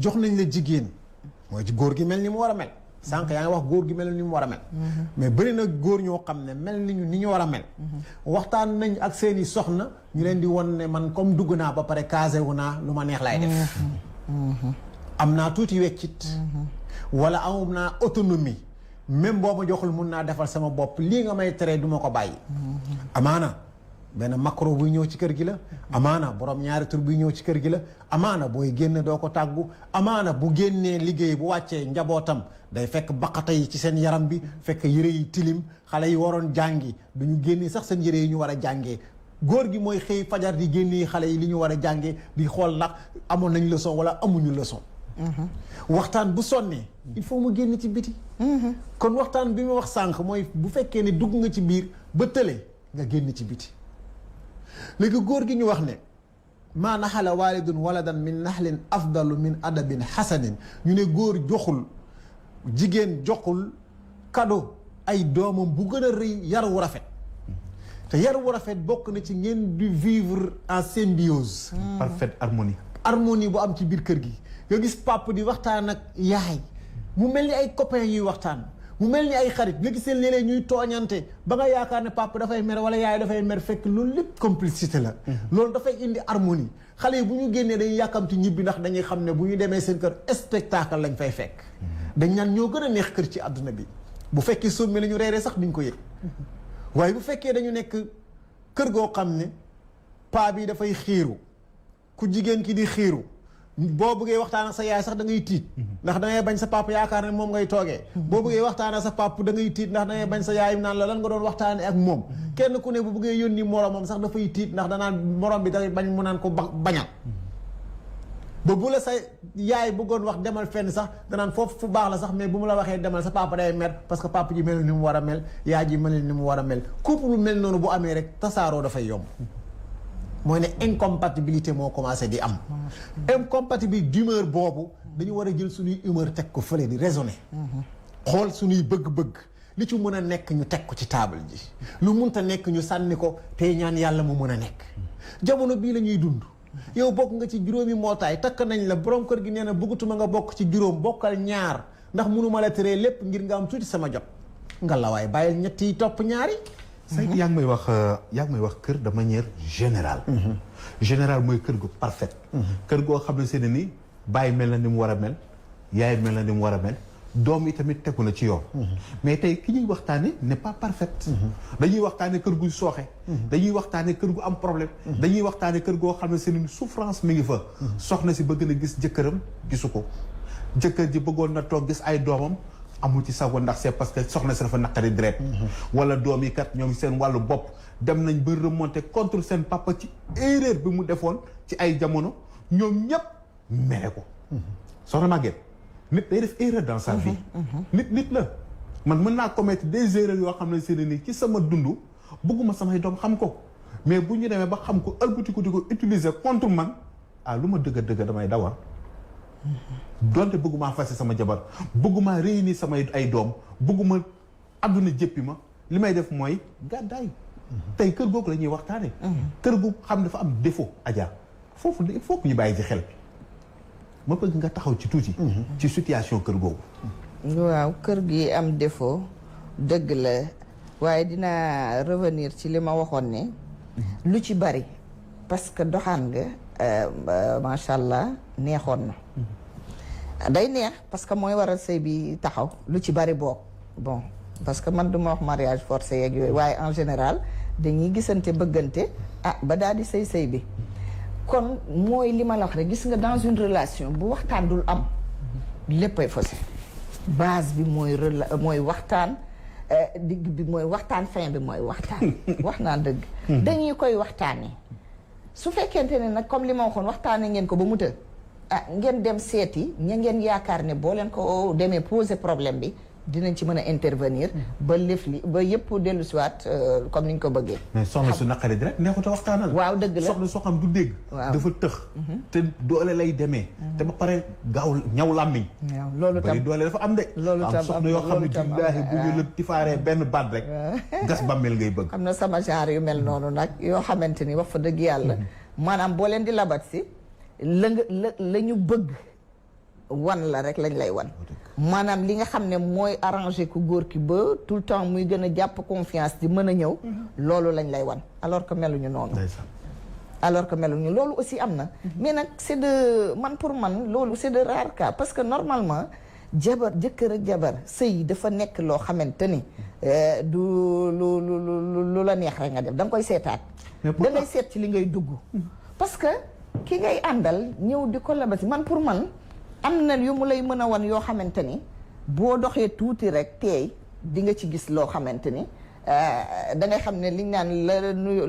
jox nañ la jigéen mooy ci góor gi mel ni mu war a mel sànq yaa ngi wax góor gi mel ni mu war a mel mais bëri na góor ñoo xam ne mel ni ñu war a mel waxtaan nañ ak seeni soxna ñu leen di won ne man comme dugg naa ba pare casé wu naa lu ma neex laay def am naa tuuti weccit wala am naa autonomie même boo ma joxul mun naa defal sama bopp lii nga may tere du ma ko bàyyi amaana benn macro buy ñëw ci kër gi la amaana borom ñaari tur buy ñëw ci kër gi la amaana booy génn doo ko tàggu amaana bu génnee liggéey bu wàccee njabootam day fekk baqata yi ci seen yaram bi fekk yëre yi tilim xale yi waroon jàngi du ñu génnee sax seen yëre yi ñu war a jàngee góor gi mooy xëy fajar di génnee xale yi li ñu war a jàngee di xool ndax amoon nañ leçon wala amuñu leçon waxtaan bu sonnee il faut mu génn ci biti kon waxtaan bi ma wax sànq mooy bu fekkee ne dugg nga ci biir ba tële nga génn ci biti léegi góor gi ñu wax ne maa naxala walidun waladan min naxlin afdalu min adabin xasanin ñu ne góor joxul jigéen joxul cadeau ay doomam bu gën a rëy yar wu rafet te yar wu rafet bokk na ci ngeen di vivre en symbiose parfaite harmonie bu am ci biir kër gi nga gis papa di waxtaan ak yaay mu mel ni ay copains yuy waxtaan mu mel ni ay xarit nga gisee léeg-léeg ñuy tooñante ba nga yaakaar ne papa dafay mer wala yaay dafay mer fekk loolu lépp complicité la loolu dafay indi harmonie xale yi bu ñu génnee dañuy yàkkamti ñibbi ndax dañuy xam ne bu ñu demee seen kër spectacle lañ fay fekk dañ naan ñoo gën a neex kër ci àdduna bi bu fekkee sommi la ñu reeree sax duñ ko yëg waaye bu fekkee dañu nekk kër goo xam ne paa bi dafay xiiru ku jigéen ki di xiiru boo bëggee waxtaan ak sa yaay sax da ngay tiit ndax da ngay bañ sa papa yaakaar ne moom ngay toogee boo bëggee waxtaan ak sa papa da ngay tiit ndax da ngay bañ sa yaay naan la lan nga doon waxtaane ak moom kenn ku ne bu bëggee yónni moromam sax dafay tiit ndax danaan morom bi dafay bañ mu naan ko bañal ba bu la sa yaay bëggoon wax demal fenn sax danaan foofu fu baax la sax mais bu mu la waxee demal sa papa day mer parce que papa ji mel ni mu war a mel yaay ji mel ni mu war a mel couple lu mel noonu bu amee rek tasaaroo dafay yomb mooy ne incompatibilité moo commencé di am incompatibilité d'humeur boobu dañu war a jël suñuy humeur teg ko fële di raisonner xool suñuy bëgg-bëgg li ci mën a nekk ñu teg ko ci table ji lu munta nekk ñu sànni ko tey ñaan yàlla mu mën a nekk jamono bii la ñuy dund yow bokk nga ci juróomi mootaay takk nañ la borom kër gi nee na bëggatuma nga bokk ci juróom bokkal ñaar ndax mënuma la teree lépp ngir nga am tuuti sama jot nga la waaye bàyyil ñett yi topp ñaari Seydou yaa ngi may wax kër de manière générale. général mooy kër gu parfait. kër goo xam ne seen ni bàyyi mel na ni mu war a mel yaay mel na ni mu war a mel doom yi tamit tegu na ci yoon. mais tey ki ñuy waxtaane n'est pas parfaite. dañuy waxtaane kër gu sooxe. dañuy waxtaane kër gu am problème. dañuy waxtaane kër goo xam ne seen souffrance mi ngi fa. soxna si bëgg na gis jëkkëram gisu ko. jëkkër ji bëggoon na toog gis ay doomam amul ci sago ndax c'est parce que soxna si dafa naqari deret. wala doom yi kat ñoom seen wàllu bopp dem nañ ba remonter contre seen papa ci erreur bi mu defoon ci ay jamono ñoom ñëpp mere ko. soxna Maguette nit day def erreur dans sa vie. nit la man mën naa commettre des erreurs yoo xam ne seen ni ci sama dund bëgguma samay doom xam ko mais bu ñu demee ba xam ko ëlbati ko di ko utiliser contre man lu ma dëgg damay dawal. donte bëgguma fase sama jabar bëgguma réunir samay ay doom bëgguma àdduna jëppi ma li may def mooy gàddaay. tey kër googu la ñuy waxtaane kër gu xam dafa am défaut Adja foofu il faut que ñu bàyyi ci xel. ma bëgg nga taxaw ci tuuti. ci situation kër googu. waaw kër gi am défaut dëgg la waaye dinaa revenir ci li ma waxoon ne lu ci bari parce que doxaan nga macha allah neexoon na. day neex parce que mooy waral sëy bi taxaw lu ci bari boog bon parce que man duma wax mariage forcé yeeg yooyu waaye en général dañuy gisante bëggante ba daal di sëy bi. kon mooy li ma la wax rek gis nga dans une relation bu waxtaan dul am léppay faussé base bi mooy waxtaan digg bi mooy waxtaan fin bi mooy waxtaan wax naa dëgg dañuy koy waxtaanee su fekkente ne nag comme li ma waxoon waxtaanee ngeen ko ba mu të ngeen dem seeti ña ngeen yaakaar ne boo leen ko demee poser problème bi dinañ ci mën a intervenir ba lëf li ba yëpp dellu siwaat comme ni ñu ko bëggee. mais soxna su naqari rek neexut a waxtaanal. waaw dëgg la soxna soo xam du dégg. dafa tëx. te doole lay demee. te ba pare gaaw ñaw làmmiñ. waaw loolu tam bari doole dafa am de. loolu tam am soxna yoo xam ne billaahi bu ñu la tifaaree benn baat rek. gas bàmmeel ngay bëgg. am na sama genre yu mel noonu nag yoo xamante ni wax fa dëgg yàlla. maanaam boo leen di labat si la ñu bëgg wan la rek lañ lay wan. maanaam li nga xam ne mooy arrangé ku góor ki ba tout le temps muy gën a jàpp confiance di mën a ñëw loolu lañ lay wan alors que meluñu noonu loolu aussi am na mais nag c'est de man pour man loolu c'est de rare cas parce que normalement jëkkër ak jabar sëy dafa nekk loo xamante ni du lu la neex rek nga def da nga koy seetaat da ngay seet ci li ngay dugg parce que ki ngay àndal ñëw di ko labati man pour man am na yu mu lay mën a wan yoo xamante ni boo doxee tuuti rek teey di nga ci gis loo xamante ni da ngay xam ne liñ naan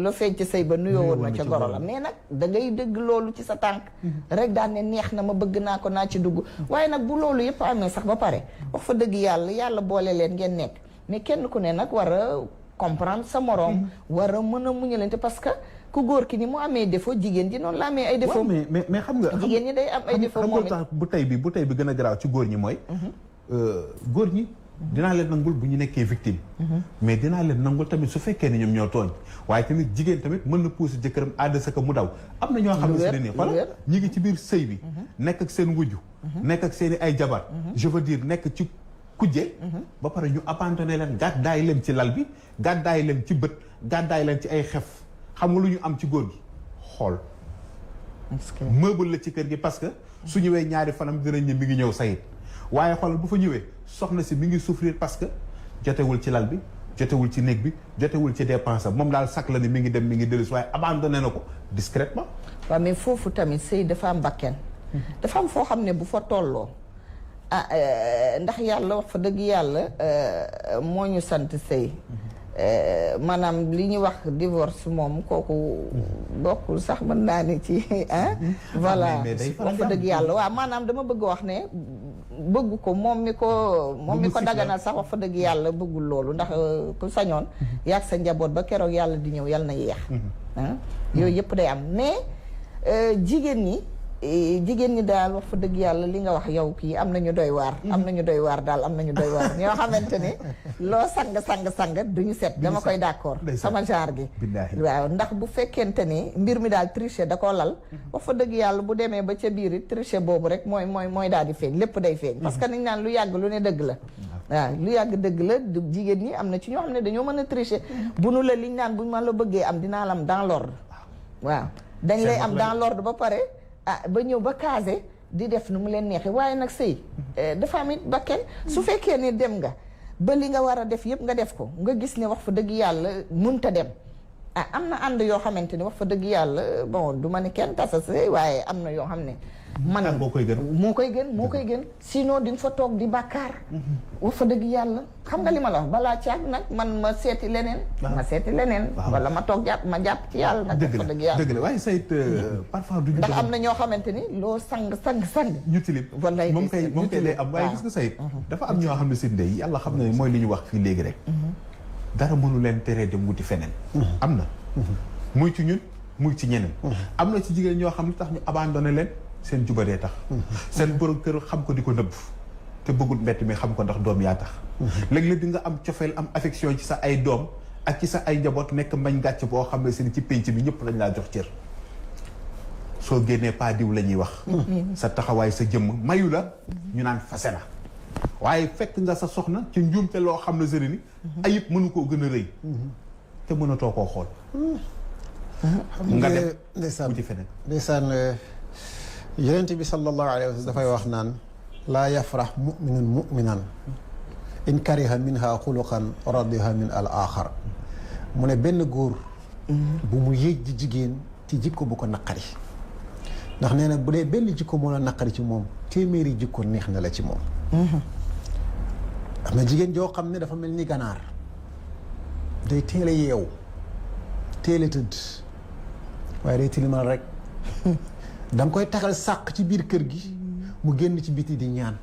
la feeñ ci sëy ba nuyoo woon na ca goro la mais nag da ngay dëgg loolu ci sa tànk rek daan ne neex na ma bëgg naa ko naa ci dugg waaye nag bu loolu yëpp amee sax ba pare wax fa dëgg yàlla boole leen ngeen nekk mais kenn ku ne nag war a comprendre sa moroom war a mën a muñalante parce que ku góor ki ni mu amee défaut jigéen ji noonu la amee ay défaut mais xam nga jigéen ñi day am ay défaut moom it bu tey bi gën a garaaw ci góor ñi mooy góor ñi dinaa leen nangul bu ñu nekkee victime mais dinaa leen nangul tamit su fekkee ne ñoom ñoo tooñ waaye tamit jigéen tamit mën na pousser jëkkëram àdd sa ko mu daw am na ñoo xam ne si ne nii xoolal ñi ngi ci biir sëy bi nekk ak seen wujju nekk ak seen i ay jabar je veux dire nekk ci kujje ba pare ñu abandonné leen gàddaay leen ci lal bi gàddaay leen ci bët gàddaay leen ci ay xef xam nga lu ñu am ci góor gi xool meuble la ci kër gi parce que su ñëwee ñaari fanam dinañ ne mi ngi ñëw sayit waaye xoolal bu fa ñëwee soxna si mi ngi souffrir parce que jotewul ci lal bi jotewul ci néeg bi jotewul ci dépense moom daal sak la ni mi ngi dem mi ngi dellusi waaye abandonné na ko discrètement waaw mais foofu tamit sëy dafa am bakken dafa am foo xam ne bu fa tolloo ndax yàlla wax fa dëgg yàlla moo ñu sant sëy maanaam li ñuy wax divorce moom kooku bokkul sax mën naa ni ci voilà wax fa dëgg yàlla waaw maanaam dama bëgg wax ne bëgg ko moom mi ko daganal sax wax fa dëgg yàlla bëggul loolu ndax ku sañoon yaag sa njaboot ba keroog yàlla di ñëw yàlla na yeex yooyu yëpp day am mais jigéen ñi daal wax fa dëgg yàlla li nga wax yow kii am nañu doy waar am nañu doy waar ñoo xamante ne loo sang duñu set dama koy d'accord sama genre gi waaw ndax bu fekkente ni mbir mi daal tricher da koo lal wax fa dëgg yàlla bu demee ba ca biir it tricher boobu rek mooy daal di feeñ lépp day feeñ parce que niñ naan lu yàgg lu ne dëgg la waaw lu yàgg dëgg la jigéen ñi am na ci ñoo xam ne dañoo mën a tricher bu nu la liñ naan buñ ma la bëggee am dinaa la am dans l'ordre waaw dañ lay am dans l'ordre ba pare ba ñëw ba casé di def nu mu leen neexee waaye nag sëy dafa am it bakken su fekkee ne dem nga ba li nga war a def yëpp nga def ko nga gis ne wax fa dëgg yàlla munta dem am na ànd yoo xamante ni wax fa dëgg yàlla bon du ma ne kenn tasa sëy waaye am na yoo xam ne man moo koy gën sinon di nga fa toog di bàkkaar wax fa dëgg yàlla xam nga li ma la wax balaa caag nag man ma seeti leneen wala ma toog ma jàpp ci yàlla nag wax fa dëgg yàlla dëgg la waaye sayt parfois du ndax am na ñoo xamante ni loo sang ñu tilib wallaay moom kay lay am waaye gis nga sayt dafa am ñoo xam ne si ndey yàlla xam ne mooy li ñu wax fii léegi rek dara mënu leen teree dem wuti feneen am na muy ci ñun muy ci ñeneen am na ci jigéen ñoo xam ne tax ñu abandonné leen seen jubadee tax seen borom kër xam ko di ko nëbb te bëggul mbett mi xam ko ndax doom yaa tax léeg-léeg di nga am cofeel am affection ci sa ay doom ak ci sa ay njaboot nekk mbañ gàcc boo xam ne seen ci pénc bi ñëpp lañ laa jox cër soo génnee pas diw la ñuy wax sa taxawaay sa jëmm mayu la ñu naan fase na waaye fekk nga sa soxna ci njuumte loo xam ne sëriñ ayib mënu koo gën a rëy te mënatoo koo xool nga dem wuti feneen ndeysaan yonent bi sallallahu alayhi wa sallam dafay wax naan laa yafrax muminun muminan in kariha minha xuluqan radiha min al axar mu ne benn góor bu mu yéeg ji jigéen ci jikko bu ko naqari ndax nee na bu dee benn jikko moo la naqari ci moom téeméeri jikko neex na la ci moom am na jigéen joo xam ne dafa mel ni ganaar day teel a yeew teel a tëdd waaye day tilimal rek da nga koy tagal sàq ci biir kër gi mu génn ci biti di ñaan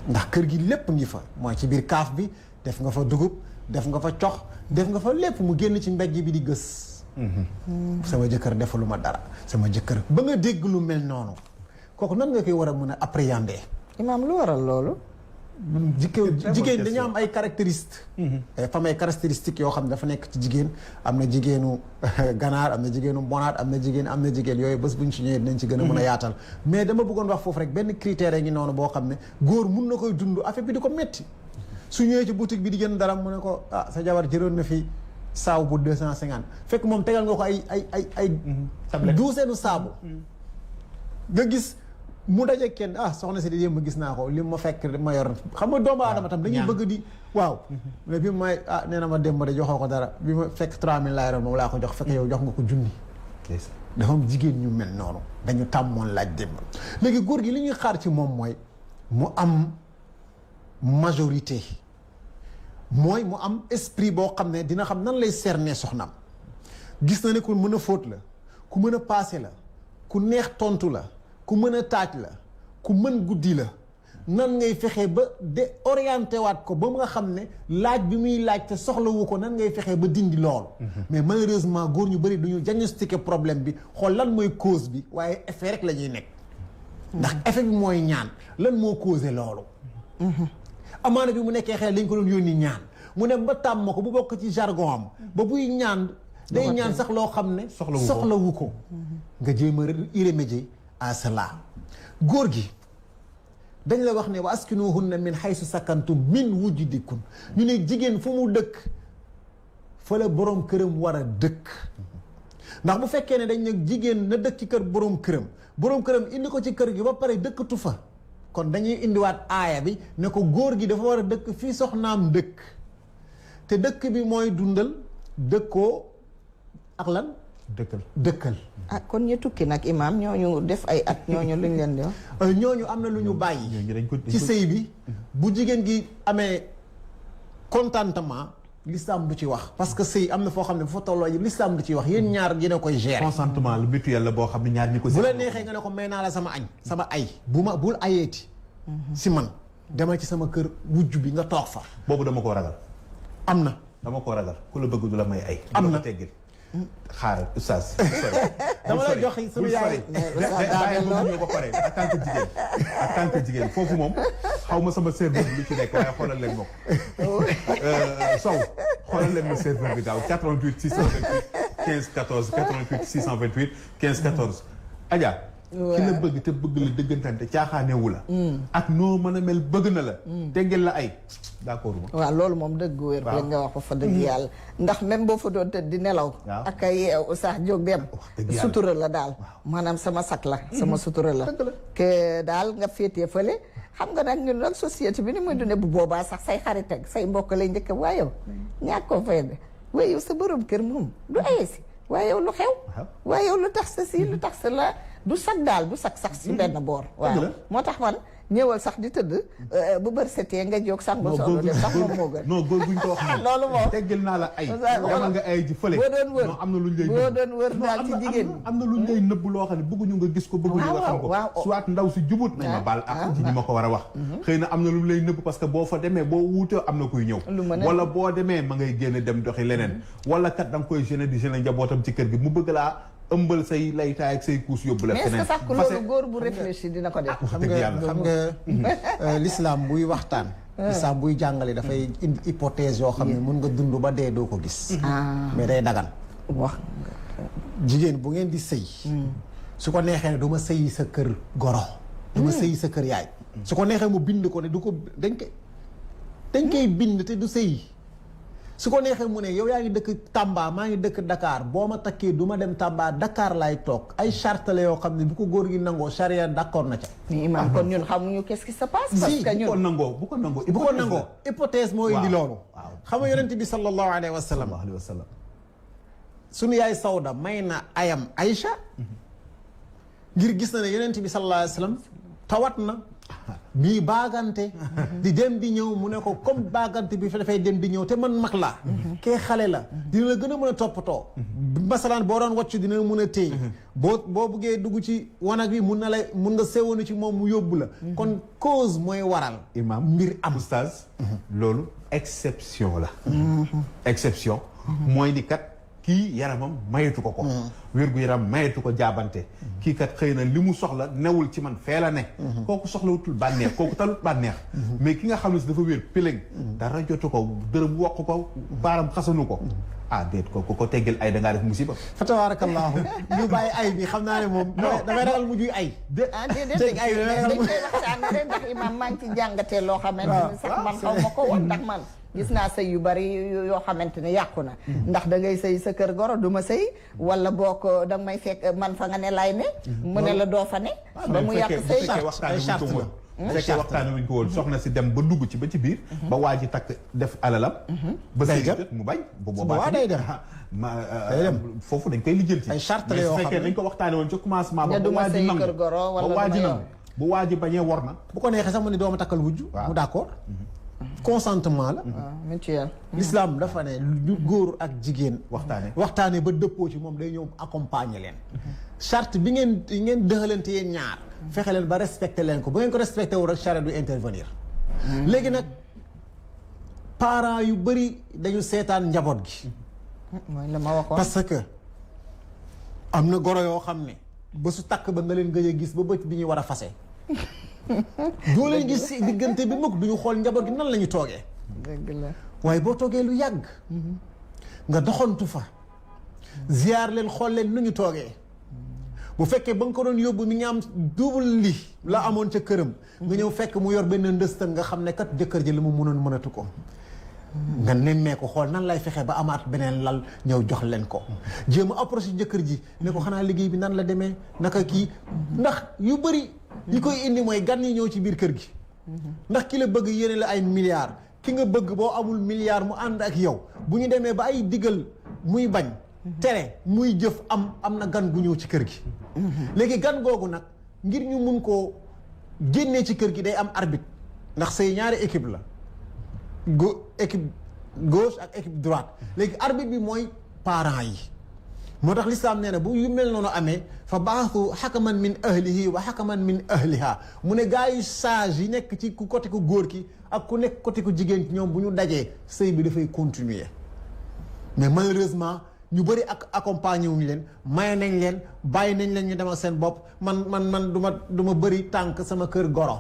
ndax kër gi lépp ngi fa mooy ci biir kaaf bi def nga fa dugub def nga fa cox def nga fa lépp mu génn ci mbegg bi di gës sama jëkkër defalu ma dara sama jëkkër ba nga dégg lu mel noonu kooku nan nga koy war a mën a appréhender imaam lu waral loolu jigéen dañu am ay caractéristiques fam ay caractéristiques yoo xam ne dafa nekk ci jigéen am na jigéenu ganaar am na jigéenu mbonaat am na jigéen yooyu bés buñ ci ñëwee dinañ ci gën a mën a yaatal mais dama bëggoon wax foofu rek benn critère ngi noonu boo xam ne góor mun na koy dund affaire bi di ko metti su ñëwee ci boutique bi di jënd dara mu ne ko sa jabar jëroon na fi saabu bu 250 fekk moom tegal nga ko ay douzaine saabu nga gis mu daje kenn soxna si di yéem gis naa ko li ma fekk ma yor xam nga doomu aadama tam dañuy bëgg di waaw mais bi may nee na ma dem ba de joxoo ko dara bi ma fekk 3000 laa yoroon moom laa ko jox fekk yow jox nga ko junni dafa am jigéen ñu mel noonu dañu tàmmoon laaj démb léegi góor gi li ñuy xaar ci moom mooy mu am majorité mooy mu am esprit boo xam ne dina xam nan lay cerner soxnaam gis na ne ku mën a fóot la ku mën a paase la ku neex tontu la ku mën a taaj la ku mën guddi la nan ngay fexe ba de orienté waat ko ba mu nga xam ne laaj bi muy laaj te soxlawu ko nan ngay fexe ba dindi loolu mais malheureusement góor ñu bëri duñu diagnostiquer problème bi xool lan mooy cause bi waaye effet rek la ñuy nekk ndax effet bi mooy ñaan lan moo causé loolu amaana bi mu nekkee xel lañ ko doon yónni ñaan mu ne ba tàmm ko bu bokk ci jargon am ba buy ñaan day ñaan sax loo xam ne soxlawu ko nga jéem a remédier à cela góor gi dañ la wax ne wa askinuhunna min haysu sakantum min wujudikum ñu ne jigéen fu mu dëkk fa la borom këram war a dëkk ndax bu fekkee ne dañ ne jigéen na dëkk ci kër borom këram indi ko ci kër gi ba pare dëkkatu fa kon dañuy indiwaat aaya bi ne ko góor gi dafa war a dëkk fii soxnaam dëkk te dëkk bi mooy dundal dëkkoo ak lan dëkkal kon ñu tukki nag imaam ñooñu def ay at ñooñu luñ leen di wax ñooñu am na lu ñu bàyyi ci sëy bi bu jigéen gi amee contentement l'islam du ci wax parce que sëy am na foo xam ne bu fa tolloo yi l'islam du ci wax yéen ñaar yéen a koy gérer consentement lu mutuel la boo xam ne ñaar ñi ko bu la neexee nga ne ko may naa la sama añ sama ay bul ayeeti si man demal ci sama kër wujj bi nga toog fa boobu dama koo ragal am na dama koo ragal ku la bëgg du la may ay am na teggil xaaral oustaz dama la jox sama yaay bàyyi ba pare en tant que jigéen foofu moom xaw ma sama serveur bi lu ci nekk waaye xoolal leen ma ko Sow xoolal leen ma serveur bi gaaw 88 628 15 14 88 628 15 14 Adja ki la bëgg te bëgg la dëggantaan te caaxaanewu la ak noo mën a mel bëgg na la teggeel la ay d'accord ma waaw loolu moom dëgg wér bi nga wax ko fa dëgg yàlla ndax même boo fa doon tëdd di nelaw ak ay yeew sax jóg dem sutura la daal maanaam sama sak la sama sutura la que daal nga féetee fële xam nga nag ñun nag société bi ni muy dundee bu boobaa sax say xarit ak say mbokk lay njëkk waaye yow ñàkk ko fay de waaye yow sa borom kër moom du aye si waaye yow lu xew waaye yow lu tax sa si lu tax sa la du sag daal du sag sax si benn boor waaw moo tax man ñëwal sax di tëdd bu bër setee nga jóg sangu solo de sax moom moo gën non góor guñ ko wax moom loolu moom teggal naa la ay demal nga ay ji fële boo doon wër non am na luñ lay boo doon wër daal ci jigéen ñi am na luñ lay nëbb loo xam ne bëgguñu nga gis ko bëgguñu nga xam ko soit ndaw si jubut nañ ma baal ak ci ñi ma ko war a wax xëy na am na luñ lay nëbb parce que boo fa demee boo wuutee am na kuy ñëw wala boo demee ma ngay génn dem doxi leneen wala kat da nga koy gêner di gêner njabootam ci kër gi mu bëgg laa ëmbal say laytaay ak say kuus yóbbu la mais est-ce que sax loolu góor bu réfléchir dina ko def xam nga l'islam buy waxtaan l'islam buy jàngale dafay indi hypothèse yoo xam ne mun nga dund ba dee doo ko gis mais day dagan wax jigéen bu ngeen di sëy su ko neexee ne du ma sëyi sa kër goro du ma sëyi sa kër yaay su ko neexee mu bind ko ne du ko dañ koy bind te du sëyi su ko neexee mu ne yow yaa ngi dëkk Tamba maa ngi dëkk Dakar boo ma takkee du ma dem Tamba Dakar laay toog ay charte la yoo xam ne bu ko góor gi nangoo charia d'accord na ca. mais imam kon ñun xamuñu qu'est-ce qui se passe. parce que ñun bu ko nangoo hypothèse moo indi loolu. xam nga yonent bi sallallahu alayhi wa sallam. sunu yaay Sawda may na ayam Aïcha. ngir gis na ne yonent bi sallallahu alayhi wa sallam tawat na. bii baagante di dem di ñëw mu ne ko comme baagante bi fa dafay dem di ñëw te man mag la kee xale la dina la gën a mën a toppatoo masalaan boo doon wàccu dina mën a téye boo buggee dugg ci wanag bi mun nga sewoonu ci moom mu yóbbu la kon cause mooy waral imam mbir am oustaz loolu exception la exception mooy ni kat kii yaramam mayetu ko wérgu yaram mayetu ko jaabante kii kat xëy na li mu soxla newul ci man fee la ne kooku soxlawutul bànneex kooku talut bànneex mais ki nga xam ne si dafa wér piling dara jotu ko dërëm wokk ko baaram xasanu ko déet ko teggil ay dangaa def musiba fa tabaarakallaahu ñu bàyyi ay bi xam naa ne moom damay ragal mujjuy ay déedéet ay dañ koy waxtaane rek ndax imam maa ngi ci jàngatee loo xamante ni sax man xaw ma ko woon ndax man gis naa sëy yu bari yoo xamante ne yàqu na ndax da ngay sëy sa kër goro du ma sëy wala boo ko da nga may fekk man fa nga ne lay ne mu ne la doo fa ne ba mu yàq sëy fekkee waxtaane wuñ ko woon soxna si dem ba dugg ci ba ci biir ba waa ji takk def alalam ba sëy jot mu bañ bu boobaa day dem foofu dañ koy lijjanti ay charte la yoo xam ne fekkee dañ ko waxtaane woon ci commencement ba du ma sëy kër goro wala waa ji nangu bu waa ji bañee war na bu ko neexee sax mu ne doo ma takkal wujj mu d'accord consentement la mutuel l'islam dafa ne lu góor ak jigéen waxtaane ba dëppoo ci moom day ñëw accompagner leen charte bi ngeen dëxalante yéen ñaar fexe leen ba respecté leen ko bu ngeen ko respecté wu rek charia du intervenir léegi nag parents yu bëri dañu seetaan njaboot gi mooy la ma waxoon parce que am na goro yoo xam ne ba su takk ba nga leen gëj a gis ba bët bi ñuy war a fase doo leen gis si diggante bi mukk duñu xool njaboot gi nan la ñu toogee dëgg la waaye boo toogee lu yàgg nga doxantu fa ziyaar leen xool leen nu ñu toogee bu fekkee ba nga ko doon yóbbu mi ngi am double li la amoon ca këram nga ñëw fekk mu yor benn ndëstan nga xam ne kat jëkkër ji li mu mënoon mënatu ko nga nemmee ko xool nan lay fexe ba amaat beneen lal ñëw jox leen ko jéem a approché jëkkër ji ne ko xanaa liggéey bi nan la demee naka kii ndax yu bëri yi koy indi mooy gan yi ñëw ci biir kër gi ndax ki la bëgg yéene la ay milliards ki nga bëgg boo amul milliard mu ànd ak yow bu ñu demee ba ay digal muy bañ tere muy jëf am na gan gu ñëw ci kër gi léegi gan googu nag ngir ñu mun koo génnee ci kër gi day am arbitre ndax say ñaari équipe la équipe gauche ak équipe droite léegi arbitre bi mooy parents yi moo tax lislaam nee na bu yu mel noonu amee fa baasu xakaman min ahlihi wa xakaman min ahliha mu ne gars yu sage yi nekk ci ku côté ku góor ki ak ku nekk côté ku jigéen ki ñoom bu ñu dajee sëy bi dafay continuer mais malheureusement ñu bëri ak accompagner wuñu leen maye nañ leen bàyyi nañ leen ñu demal seen bopp man du ma bëri tànk sama kër goro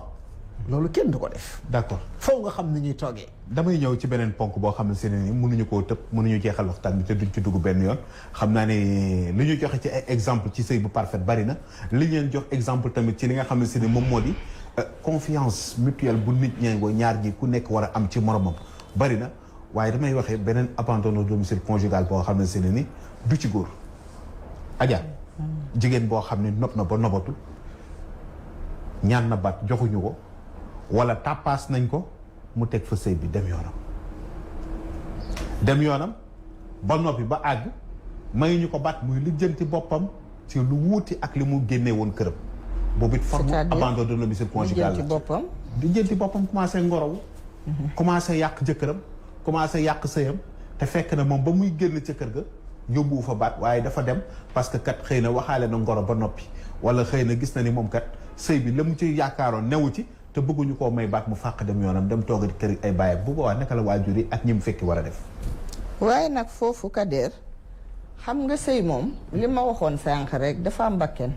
loolu kenn du ko def. d'accord foofu nga xam ni ñuy toogee. damay ñëw ci beneen ponk boo xam ne si ne ni mënuñu koo tëb mënuñu jeexal waxtaan bi te duñ ci dugg benn yoon xam naa ne li ñu joxe ci ay exemple ci sëy bu parfait bari na li leen jox exemple tamit ci li nga xam ne si ne moom moo di confiance mutuelle bu nit ñaar ñi ku nekk war a am ci moromam bari na waaye damay waxee beneen abandon au domicile conjugal boo xam ne si ne ni du ci góor. Adja jigéen boo xam ne nopp na ba nobatu ñaan na baat joxuñu ko wala tàppaas nañ ko mu teg fa sëy bi dem yoonam ba noppi ba àgg may ñu ko baat muy lijjanti boppam ci lu wuuti ak li mu génnee woon këram boobu it forme abandon de domicile conjugal la lijjanti boppam commencé ngorow commencé yàq jëkkëram commencé yàq sëyam te fekk na moom ba muy génn ca kër ga yóbbuwu fa baat waaye dafa dem parce que kat xëy na waxaale na ngoro ba noppi wala xëy na gis na ni moom kat sëy bi la mu ci yaakaaroon newu ci te bëgguñu koo may baat mu fàq dem yoonam dem tooga kër ay bàyyam bu boobaa naka la waajur yi ak ñi mu fekki war a def. waaye nag foofu Kader xam nga sëy moom li ma waxoon sànq rek dafa am bakken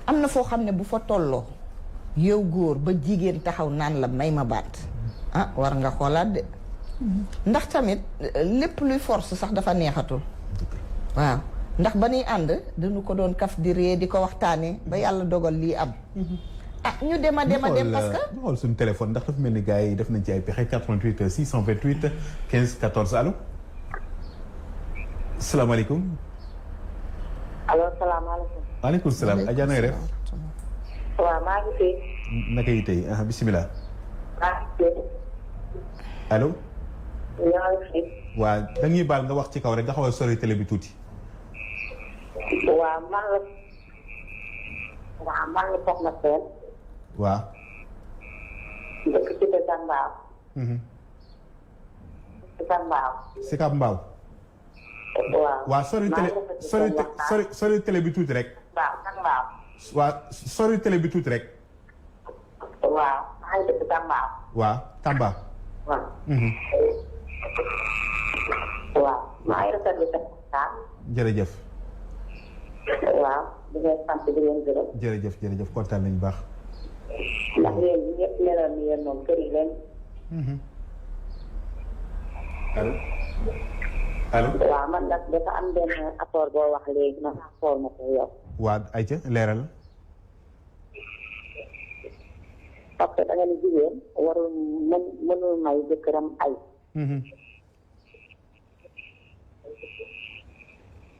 am na foo xam ne bu fa tolloo yow góor ba jigéen taxaw naan la may ma baat war nga xoolaat de ndax tamit lépp luy force sax dafa neexatul waaw ndax ba ñuy ànd dañu ko doon kaf di ree di ko waxtaanee ba yàlla dogal lii am ñu dem parce que ñu xool suñu téléphone ndax dafa mel ni gars yi def nañ ci ay pexe 88 628 15 14 allo salaamaaleykum. allo salaamaaleykum. waaleykum salaam. Adja na nga def. waaw maa ngi fi. naka yi tey bisimilah. maa ngi fi. allo. ñoo ngi fi. waa da ñuy baal nga wax ci kaw rek nga xaw a sori télé bi tuuti. waaw man la Soxna Seen. waaw. dëkk ci Sicap Mbao. Sicap Mbao. Sicap Mbao. waaw. waa sori télé bi tuuti rek. waaw Sicap Mbao. waa sori télé bi tuuti rek. waaw maa ngi dëkk Sicap Mbao. waaw Tamba. waaw. waaw maa ngi rafetlu sa waxtaan. jërëjëf. waaw di leen sant di leen gërëm. jërëjëf kontaan nañu baax. ndax yéen ñi ñëpp meloon ni yéen moom kër yi leen. allo. waaw man nag dafa am benn apport boo wax léegi man apport ma ko yow. waa ayca leeral. parce que da nga ni jigéen warul mënul may jëkkëram ay.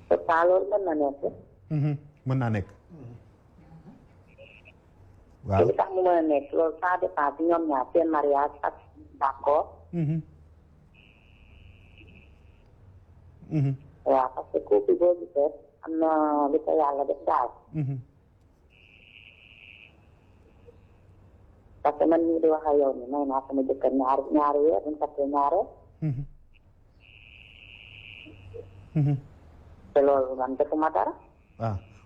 pourtant loolu mën na nekk. mën naa nekk. waaw li tax mu mën a nekk loolu ça dépend ci ñoom ñaar seen mariage ak d'accord. waaw parce que couple boo gisee am na li ko yàlla def daal. parce que man mii di wax ak yow nii may naa sama jëkkër ñaari weer bu ñu takkee ñaareel. te loolu man defuma dara.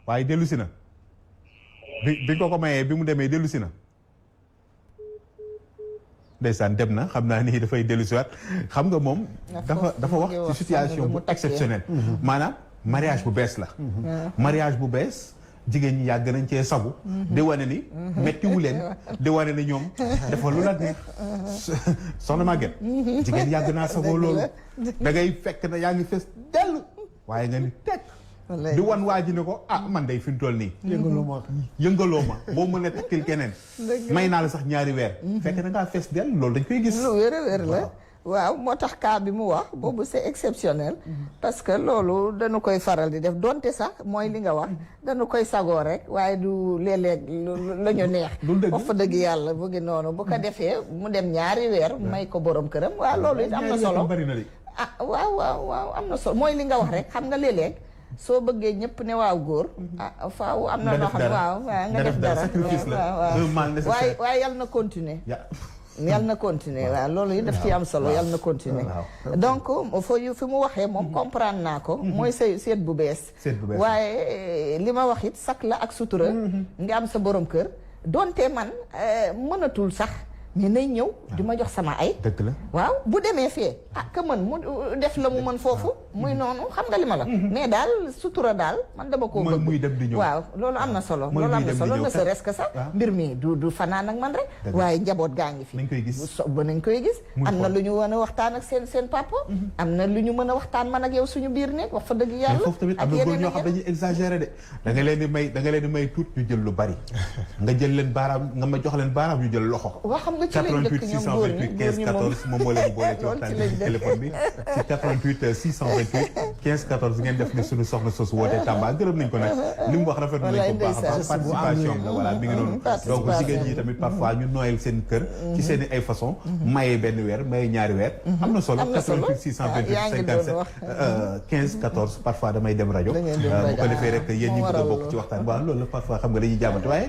waaye dellu si na. bi ko ko mayee bi mu demee dellu si na. ndeysaan dem na xam naa ni dafay dellu si waat xam nga moom. dafa wax ci situation bu exceptionnelle. maanaam mariage bu bees la. mariage bu bees. jigéen ñi yàgg nañ cee sagu. di wane ni mettiwu leen di wane ni ñoom dafa lu la neex soxna Maguette. jigéen yàgg naa sagoo loolu. da ngay fekk na yaa ngi fees dellu. waaye nga ni teg. di wan waa ji ne ko man day fi mu toll nii. yëngaloo ma boo mën a takkil keneen. may naa la sax ñaari weer. fekk na ngaa fees dellu loolu dañ koy gis. lu wér la. waaw moo tax cas bi mu wax boobu c'est exceptionnel parce que loolu dañu koy faral di def donte sax mooy li nga wax dañu koy sagoo rek waaye du léeg-léeg la ñu neex wax fa dëgg yàlla bu ngi noonu bu ko defee mu dem ñaari weer may ko borom këram waaw loolu it am na solo waaw am na solo mooy li nga wax rek xam nga léeg-léeg soo bëggee ñëpp ne waaw góor faaw am na loo xam waaw nga def dara waaye yàlla na continuer yàlla na continuer waaw loolu yi daf ci am solo yàlla na continuer donc fi mu waxee moom comprendre naa ko mooy seet bu bees waaye li ma wax it sak la ak sutura nga am sa borom kër donte man mënatul sax mais nay ñëw di ma jox sama ay dëgg la waaw bu demee fee ka mën mu def la mu mën foofu muy noonu xam nga li ma la mais daal sutura daal man dama koo bëgg muy dem di ñëw waaw loolu am na solo loolu am na solo ne serait-ce que sax mbir mi du fanaan ak man rek waaye njaboot gaa ngi fi nañ koy gis ba nañ koy gis am na lu ñu mën a waxtaan ak seen papa am na lu ñu mën a waxtaan man ak yow suñu biir nekk wax fa dëgg yàlla foofu tamit am na góor ñoo xam dañuy exagéré de da nga leen di may tuut ñu jël lu bari nga jël leen baaraam nga ma jox leen baaraam ñu jël loxo waaw xam nga ci lañ dëkk ñoom góor ñi 88 628 15 14 moom moo leen boole ci waxtaan bi téléphone bi ci 88 628 15 14 ngeen def ni suñu soxna soosu wootee Tamba gërëm nañ ko nag li mu wax rafetlu nañ ko baax a baax participation la voilà mi ngi noonu donc jigéen ñi tamit parfois ñu noyel seen kër ci seen i ay façon maye benn weer maye ñaari weer am na solo 88 628 57 15 14 parfois damay dem rajo bu ko defee rek yéen ñi bëgg a bokk ci waxtaan waaw loolu la parfois xam nga dañuy jàmmante waaye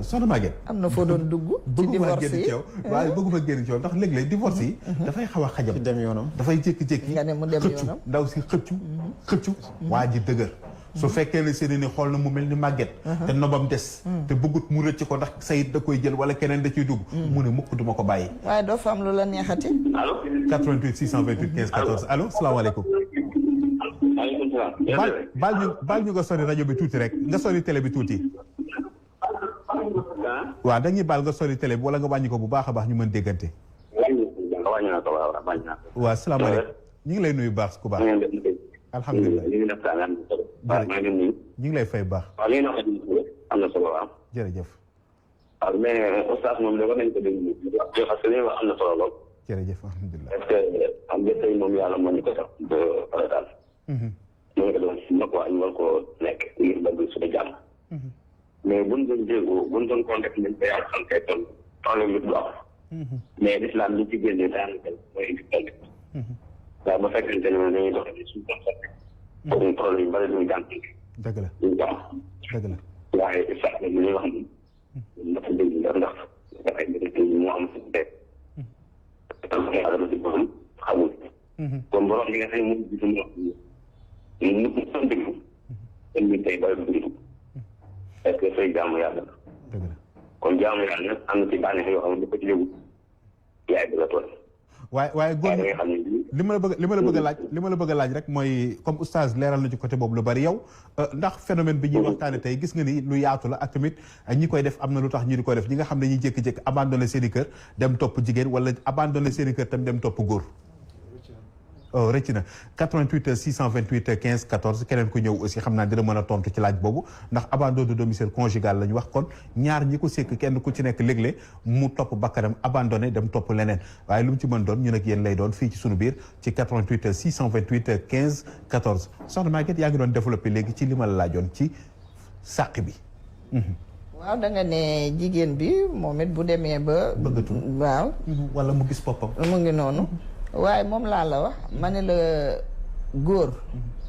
soxna Maguette am na foo doon dugg ci divorce yi waaye bëgguma génn ci yow ndax léeg-léeg divorce yi dafay xaw a xajam dem yoonam dafay jékki-jékki nga ne mu dem yoonam ndaw si xëccu waa ji dëgër su fekkee ne seeni ni xool na mu mel ni Maguette te nobam des te bëggut mu rëcc ko ndax sayit da koy jël wala keneen da ciy dugg mu ne mukk duma ko bàyyi waaye doo fa am lu la neexati allo 88 628 15 14 allo salaamaaleykum maaleykum salaam baal ñu nga sori rajo bi tuuti rek nga sori télé bi tuuti waaw dañuy baal nga sori télé bi wala nga wàññi ko bu baax a baax ñu mën déggante wàññi naa ko wàññi naa ko waaw salaamaaleykum ñu ngi lay nuyu baax ku baax alhamdulilah ñu ngi def taa am na solo maa ngi nuyu ñu ngi lay fay baax waaw li ngeen wax am na solo waaw jërëjëf waaw mais oustaz moom de war nañ ko déglu parce que li wax am na solo lool jërëjëf alhamdulilah parce que am nga tey moom yàlla moo ñu ko sax de paratal moo ko doon na ko ñu war ko nekk ngir bëgg suñu jàmm mais buñ doon jéego buñ doon contexte nañ ko yàlla xam kay toll problème bi du am mais l'islam li ci génne daanaka mooy indi toll waaw ba fekkente ne dañuy dox ni suñu concept boobu problème yu bëri duñu gàncax dëgg la duñu ko am dëgg la waaye sax li ñuy wax ni dafa dégg ndax dafay dëgg moo am suñu teg yàlla si borom xamul kon borom li nga xam ne mu gisu mu wax ñu son déglu kon ñu tey bëri dugg est-ce que say jaamu yàlla la dëgg la kon jaamu yàlla nag am na ci bànneex yoo xam ne bu ko ci jógu yaay bëgg a toll waaye góor nga xam ne li ma la bëgg a laaj rek mooy comme oustaz leeral na ci côté boobu lu bari yow ndax phénomène bi ñuy waxtaane tey gis nga ni lu yaatu la ak tamit ñi koy def am na lu tax ñi di koy def ñi nga xam ne ñuy jékki-jékki abandonné seen i kër dem topp jigéen wala abandonné seen i kër tam dem topp góor rëcc na 88 628 15 14 keneen ku ñëw aussi xam naa dina mën a tontu ci laaj boobu ndax abandon de domicile conjugal la ñu wax kon ñaar ñi ko sekk kenn ku ci nekk léeg-léeg mu topp bakkanam abandonné dem topp leneen waaye lu mu ci mën doon ñun ak yéen lay doon fii ci sunu biir ci 88 628 15 14 soxna Maguette yaa ngi doon développé léegi ci li ma la laajoon ci sàq bi. waaw da nga ne jigéen bi moom it bu demee ba. bëggatul waaw. wala mu gis boppam. mu ngi noonu. waaye moom laa la wax ma ne la góor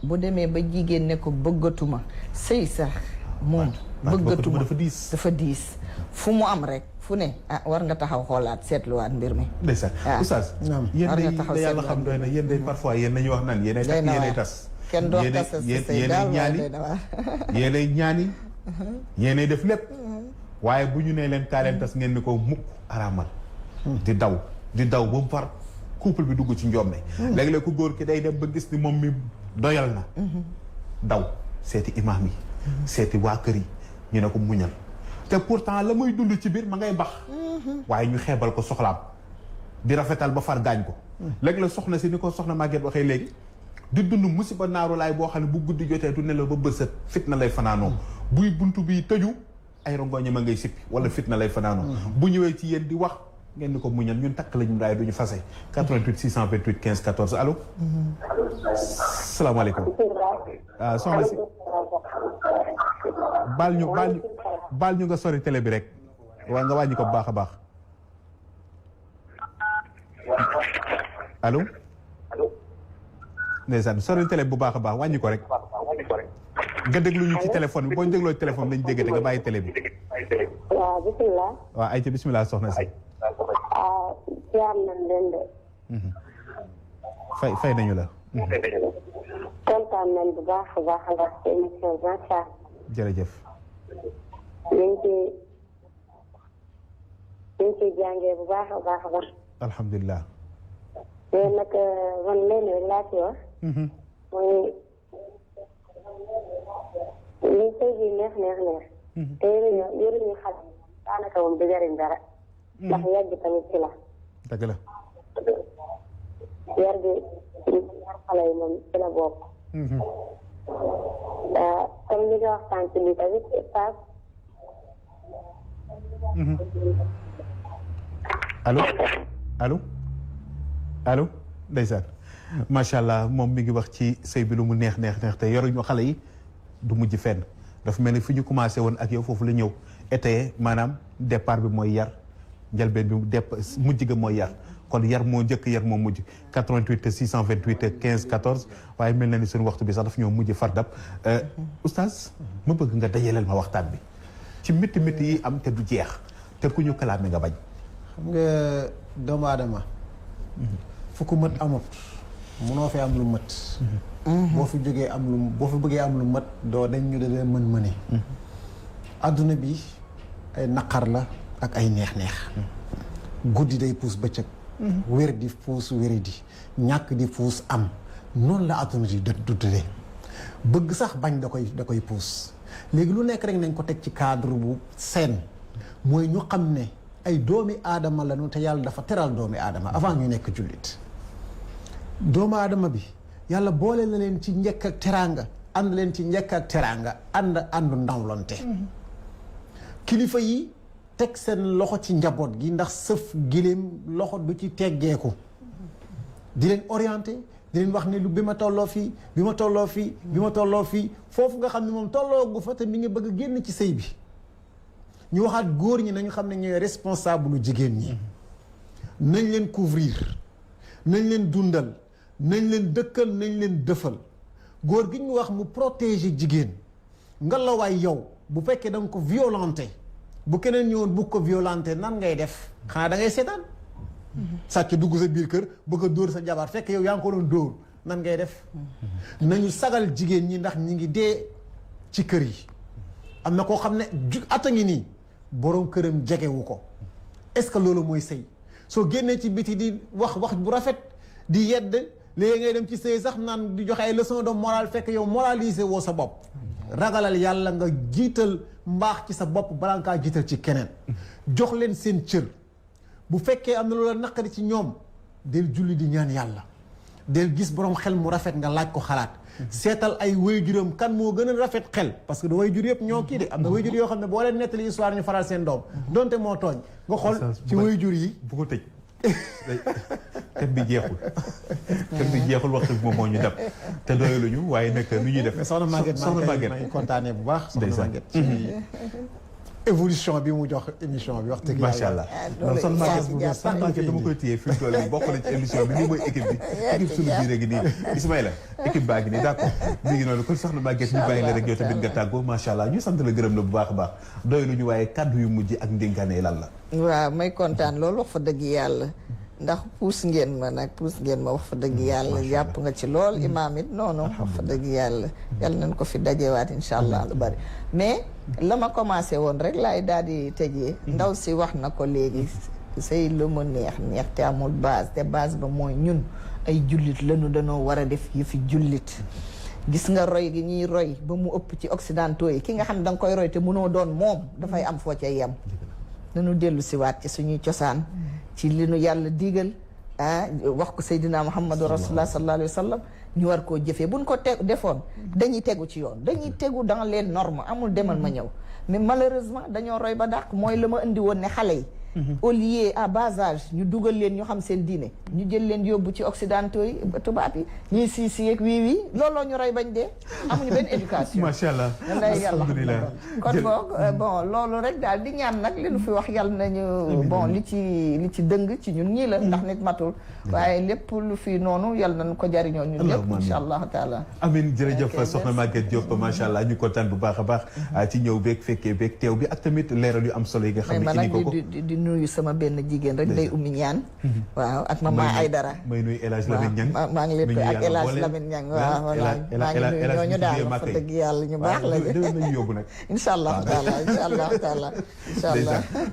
bu demee ba jigéen ne ko bëggatuma sëy sax moom bëggatuma dafa diis fu mu am rek fu ne war nga taxaw xoolaat seetluwaat mbir mi ndeysaan oustaz yéen day yàlla xam doy na yéen day parfois yéen nañu wax naan yéenay takk yéenay tas kenn doo tas sa sëy daal yéenay ñaani yéenay def lépp waaye bu ñu nee leen kaa leen tas ngeen ni ko mukk araamal di daw ba mu far couple bi dugg ci njombe léeg-léeg ku góor ki day dem ba gis ni moom mi doyal na daw seeti imaam yi seeti waa kër yi ñu ne ko muñal te pourtant la muy dund ci biir ma ngay bax waaye ñu xeebal ko soxlaam di rafetal ba far gaañ ko léeg-léeg soxna si ni ko soxna Maguette waxee léegi di dund musiba naaru laay boo xam ne bu guddi jotee du nelaw ba bësët fitna lay fanaanoo buy buntu bi tëju ay rongoñam a ngay sippi wala fitna lay fanaanoo bu ñëwee ci yéen di wax ngeen ni ko muñal ñun takk lañu daay duñu fase 88 628 15 14 allo. salaamaaleykum. soxna si. baal ñu nga sori télé bi rek. waaye nga wàññi ko bu baax a baax. allo. ndeysaan sori télé bu baax a baax wàññi ko rek. nga déglu ñu ci téléphone bi boo ñu dégloo ci téléphone bi dañu déggate nga bàyyi télé bi. waaw bisimilah. waaw ayca bisimilah soxna si. siyaar nañ leen de. fay nañu la. kontaan nañ bu baax a baax a baax ci émission bi macha allah. jërëjëf. ñu ngi ciy jàngee bu baax a baax a baax. alhamdulilah. mais nag man leen rek laa ci wax. mooy li sëy bi neex te yoruñu xale daanaka moom du jariñ dara ndax yàgg tamit ci la dëgg la yar xale yi moom ci la bokk comme li nga wax sànq bi tamit Oustaz allo ndeysaan macha allah moom mi ngi wax ci sëy bi lu mu neex te yoruñu xale yi du mujj fenn dafa mel ni fi ñu commencé woon ak yow foofu la ñëw étayé maanaam départ bi mooy yar njëlbeen bi mujj ga mooy yar kon yar moo njëkk yar moo mujj 88 628 15 14 waaye mel na ni suñu waxtu bi sax dafa ñëw mujj fardab oustaz ma bëgg nga dajaleel ma waxtaan bi ci métti yi am te du jeex te ku ñu kalaame nga bañ. xam nga doomu aadama fu ko mët amut munoo fi am lu mët boo fi jógee am lu boo fi bëggee am lu mët doo dañ ñu dee mën-mëne adduna bi ay naqar la ak ay neex-neex guddi day puus bëccëg wér di puus wéri di ñàkk di puus am noonu la adduna di duddee bëgg sax bañ da koy puus léegi lu nekk rek nañ ko teg ci cadre bu seen mooy ñu xam ne ay doomi aadama lañu te yàlla dafa teral doomi aadama avant ñu nekk jullit doomu aadama bi yàlla boole na leen ci njëkk ak teraanga ànd leen ci njëkk ak teraanga àndu ndawlonte kilifa yi teg seen loxo ci njaboot gi ndax sëf giléem loxo du ci teggeeku di leen orienté di leen wax ne lu bi ma tolloo fii foofu nga xam ne moom tolloo gu fa te mi ngi bëgg a génn ci sëy bi ñu waxaat góor ñi nañu xam ne ñooy responsable lu jigéen ñi nañ leen couvrir nañ leen dundal nañ leen dëkkal nañ leen dëfal góor gi ñu wax mu protéger jigéen nga la waay yow bu fekkee da nga ko violenté bu keneen ñëwoon bu ko violenté nan ngay def xanaa da ngay seetaan sàcc dugg sa biir kër bëgg a dóor sa jabar fekk yow yaa ngi ko doon dóor nan ngay def nañu sagal jigéen ñi ndax ñi ngi dee ci kër yi am na koo xam ne at a ngi nii boroom këram jegewu ko est-ce que loolu mooy sëy soo génnee ci biti di wax bu rafet di yedd léegi ngay dem ci sëy sax naan di joxe ay leçon de morale fekk yow moraliser woo sa bopp ragalal yàlla nga jiital mbaax ci sa bopp balaa nga kaa jiital ci keneen jox leen seen cër bu fekkee am na loola naqari ci ñoom del julli di ñaan yàlla del gis borom xel mu rafet nga laaj ko xalaat seetal ay wayjuram kan moo gën a rafet xel parce que da wayjur yëpp ñoo kii de am na wayjur yoo xam ne boo leen nettali histoire ñu faral seen doom donte moo tooñ nga xool ci wayjur yi bu ko tëj thème bi jeexul waxtu bi moom moo ñu dab te doyaluñu waaye nag nu ñuy def soxna Maguette maa ngi kontaanee bu baax soxna Maguette ci évolution bi mu jox émission bi wax dëgg yàlla macha allah non soxna Maguette dama koy téye fi mu toll nii bokk na ci émission bi nii mooy équipe bi suñu biir rek nii Ismaïla équipe baa ngi nii d'accord mi ngi noonu kon soxna Maguette ñu bàyyi la rek yow tamit nga tàggoo macha allah ñu sant la gërëm la bu baax a baax doyaluñu waaye kàddu yu mujj ak ndénkaane lan la waaw may kontaan loolu wax fa dëgg yàlla ndax puus ngeen ma wax fa dëgg yàlla jàpp nga ci lool imaam it noonu wax fa dëgg yàlla nañ ko fi dajewaat insha allah lu bari mais la ma commencé woon rek laay daal di tëjee ndaw si wax na ko léegi sëy lu mu neex te amul base te base ba mooy ñun ay jullit lañu dañoo war a def yëfi jullit gis nga roy gi ñuy roy ba mu ëpp ci occidentaux yi ki nga xam ne da nga koy roy te mënoo doon moom dafay am foo ca yem nañu dellu si waat ci suñuy cosaan ci li nu yàlla digal wax ko Seydina Muhammadu Rasulullah sallallahu alayhi wa sallam ñu war koo jëfee buñ ko defoon dañuy tegu ci yoon dañuy tegu dans les normes amul demal ma ñëw mais malheureusement dañoo roy ba dàq mooy la ma indi woon ne xale yi au lieu à bas âge ñu dugal leen ñu xam seen diine ñu jël leen yóbbu ci occidentaux yi tubaab yi ñii si ak wii looloo ñu roy bañ dee amuñu benn éducation macha allah alhamdulilah kon boog bon loolu rek daal di ñaan nag li nu fi wax yàlla nañu bon li ci dëng ci ñun ñii la ndax nit matul waaye lépp lu fi noonu yàlla nañu ko jariñoo ñun lépp insha allah taala amin jërëjëf soxna Maguette Diop macha allah ñu kontaan bu baax a baax ci ñëw beeg fekkee beeg teew bi ak tamit leeral yu am solo yi nga xam ne indi ko nuyu sama benn jigéen rek day ummi ñaan waaw ak mama Aydara may nuyu El Hadj Lamine Niang maa ngi leen ak El Hadj Lamine Niang waaw maa ngi nuyu ñooñu daal wax dëgg yàlla ñu baax la nañu yóbbu nag insha allah taala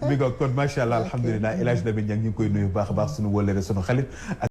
mi nga kon macha allah alhamdulilah El Hadj Lamine Niang ñu ngi koy nuyu bu baax a baax suñu wóllare suñu xalit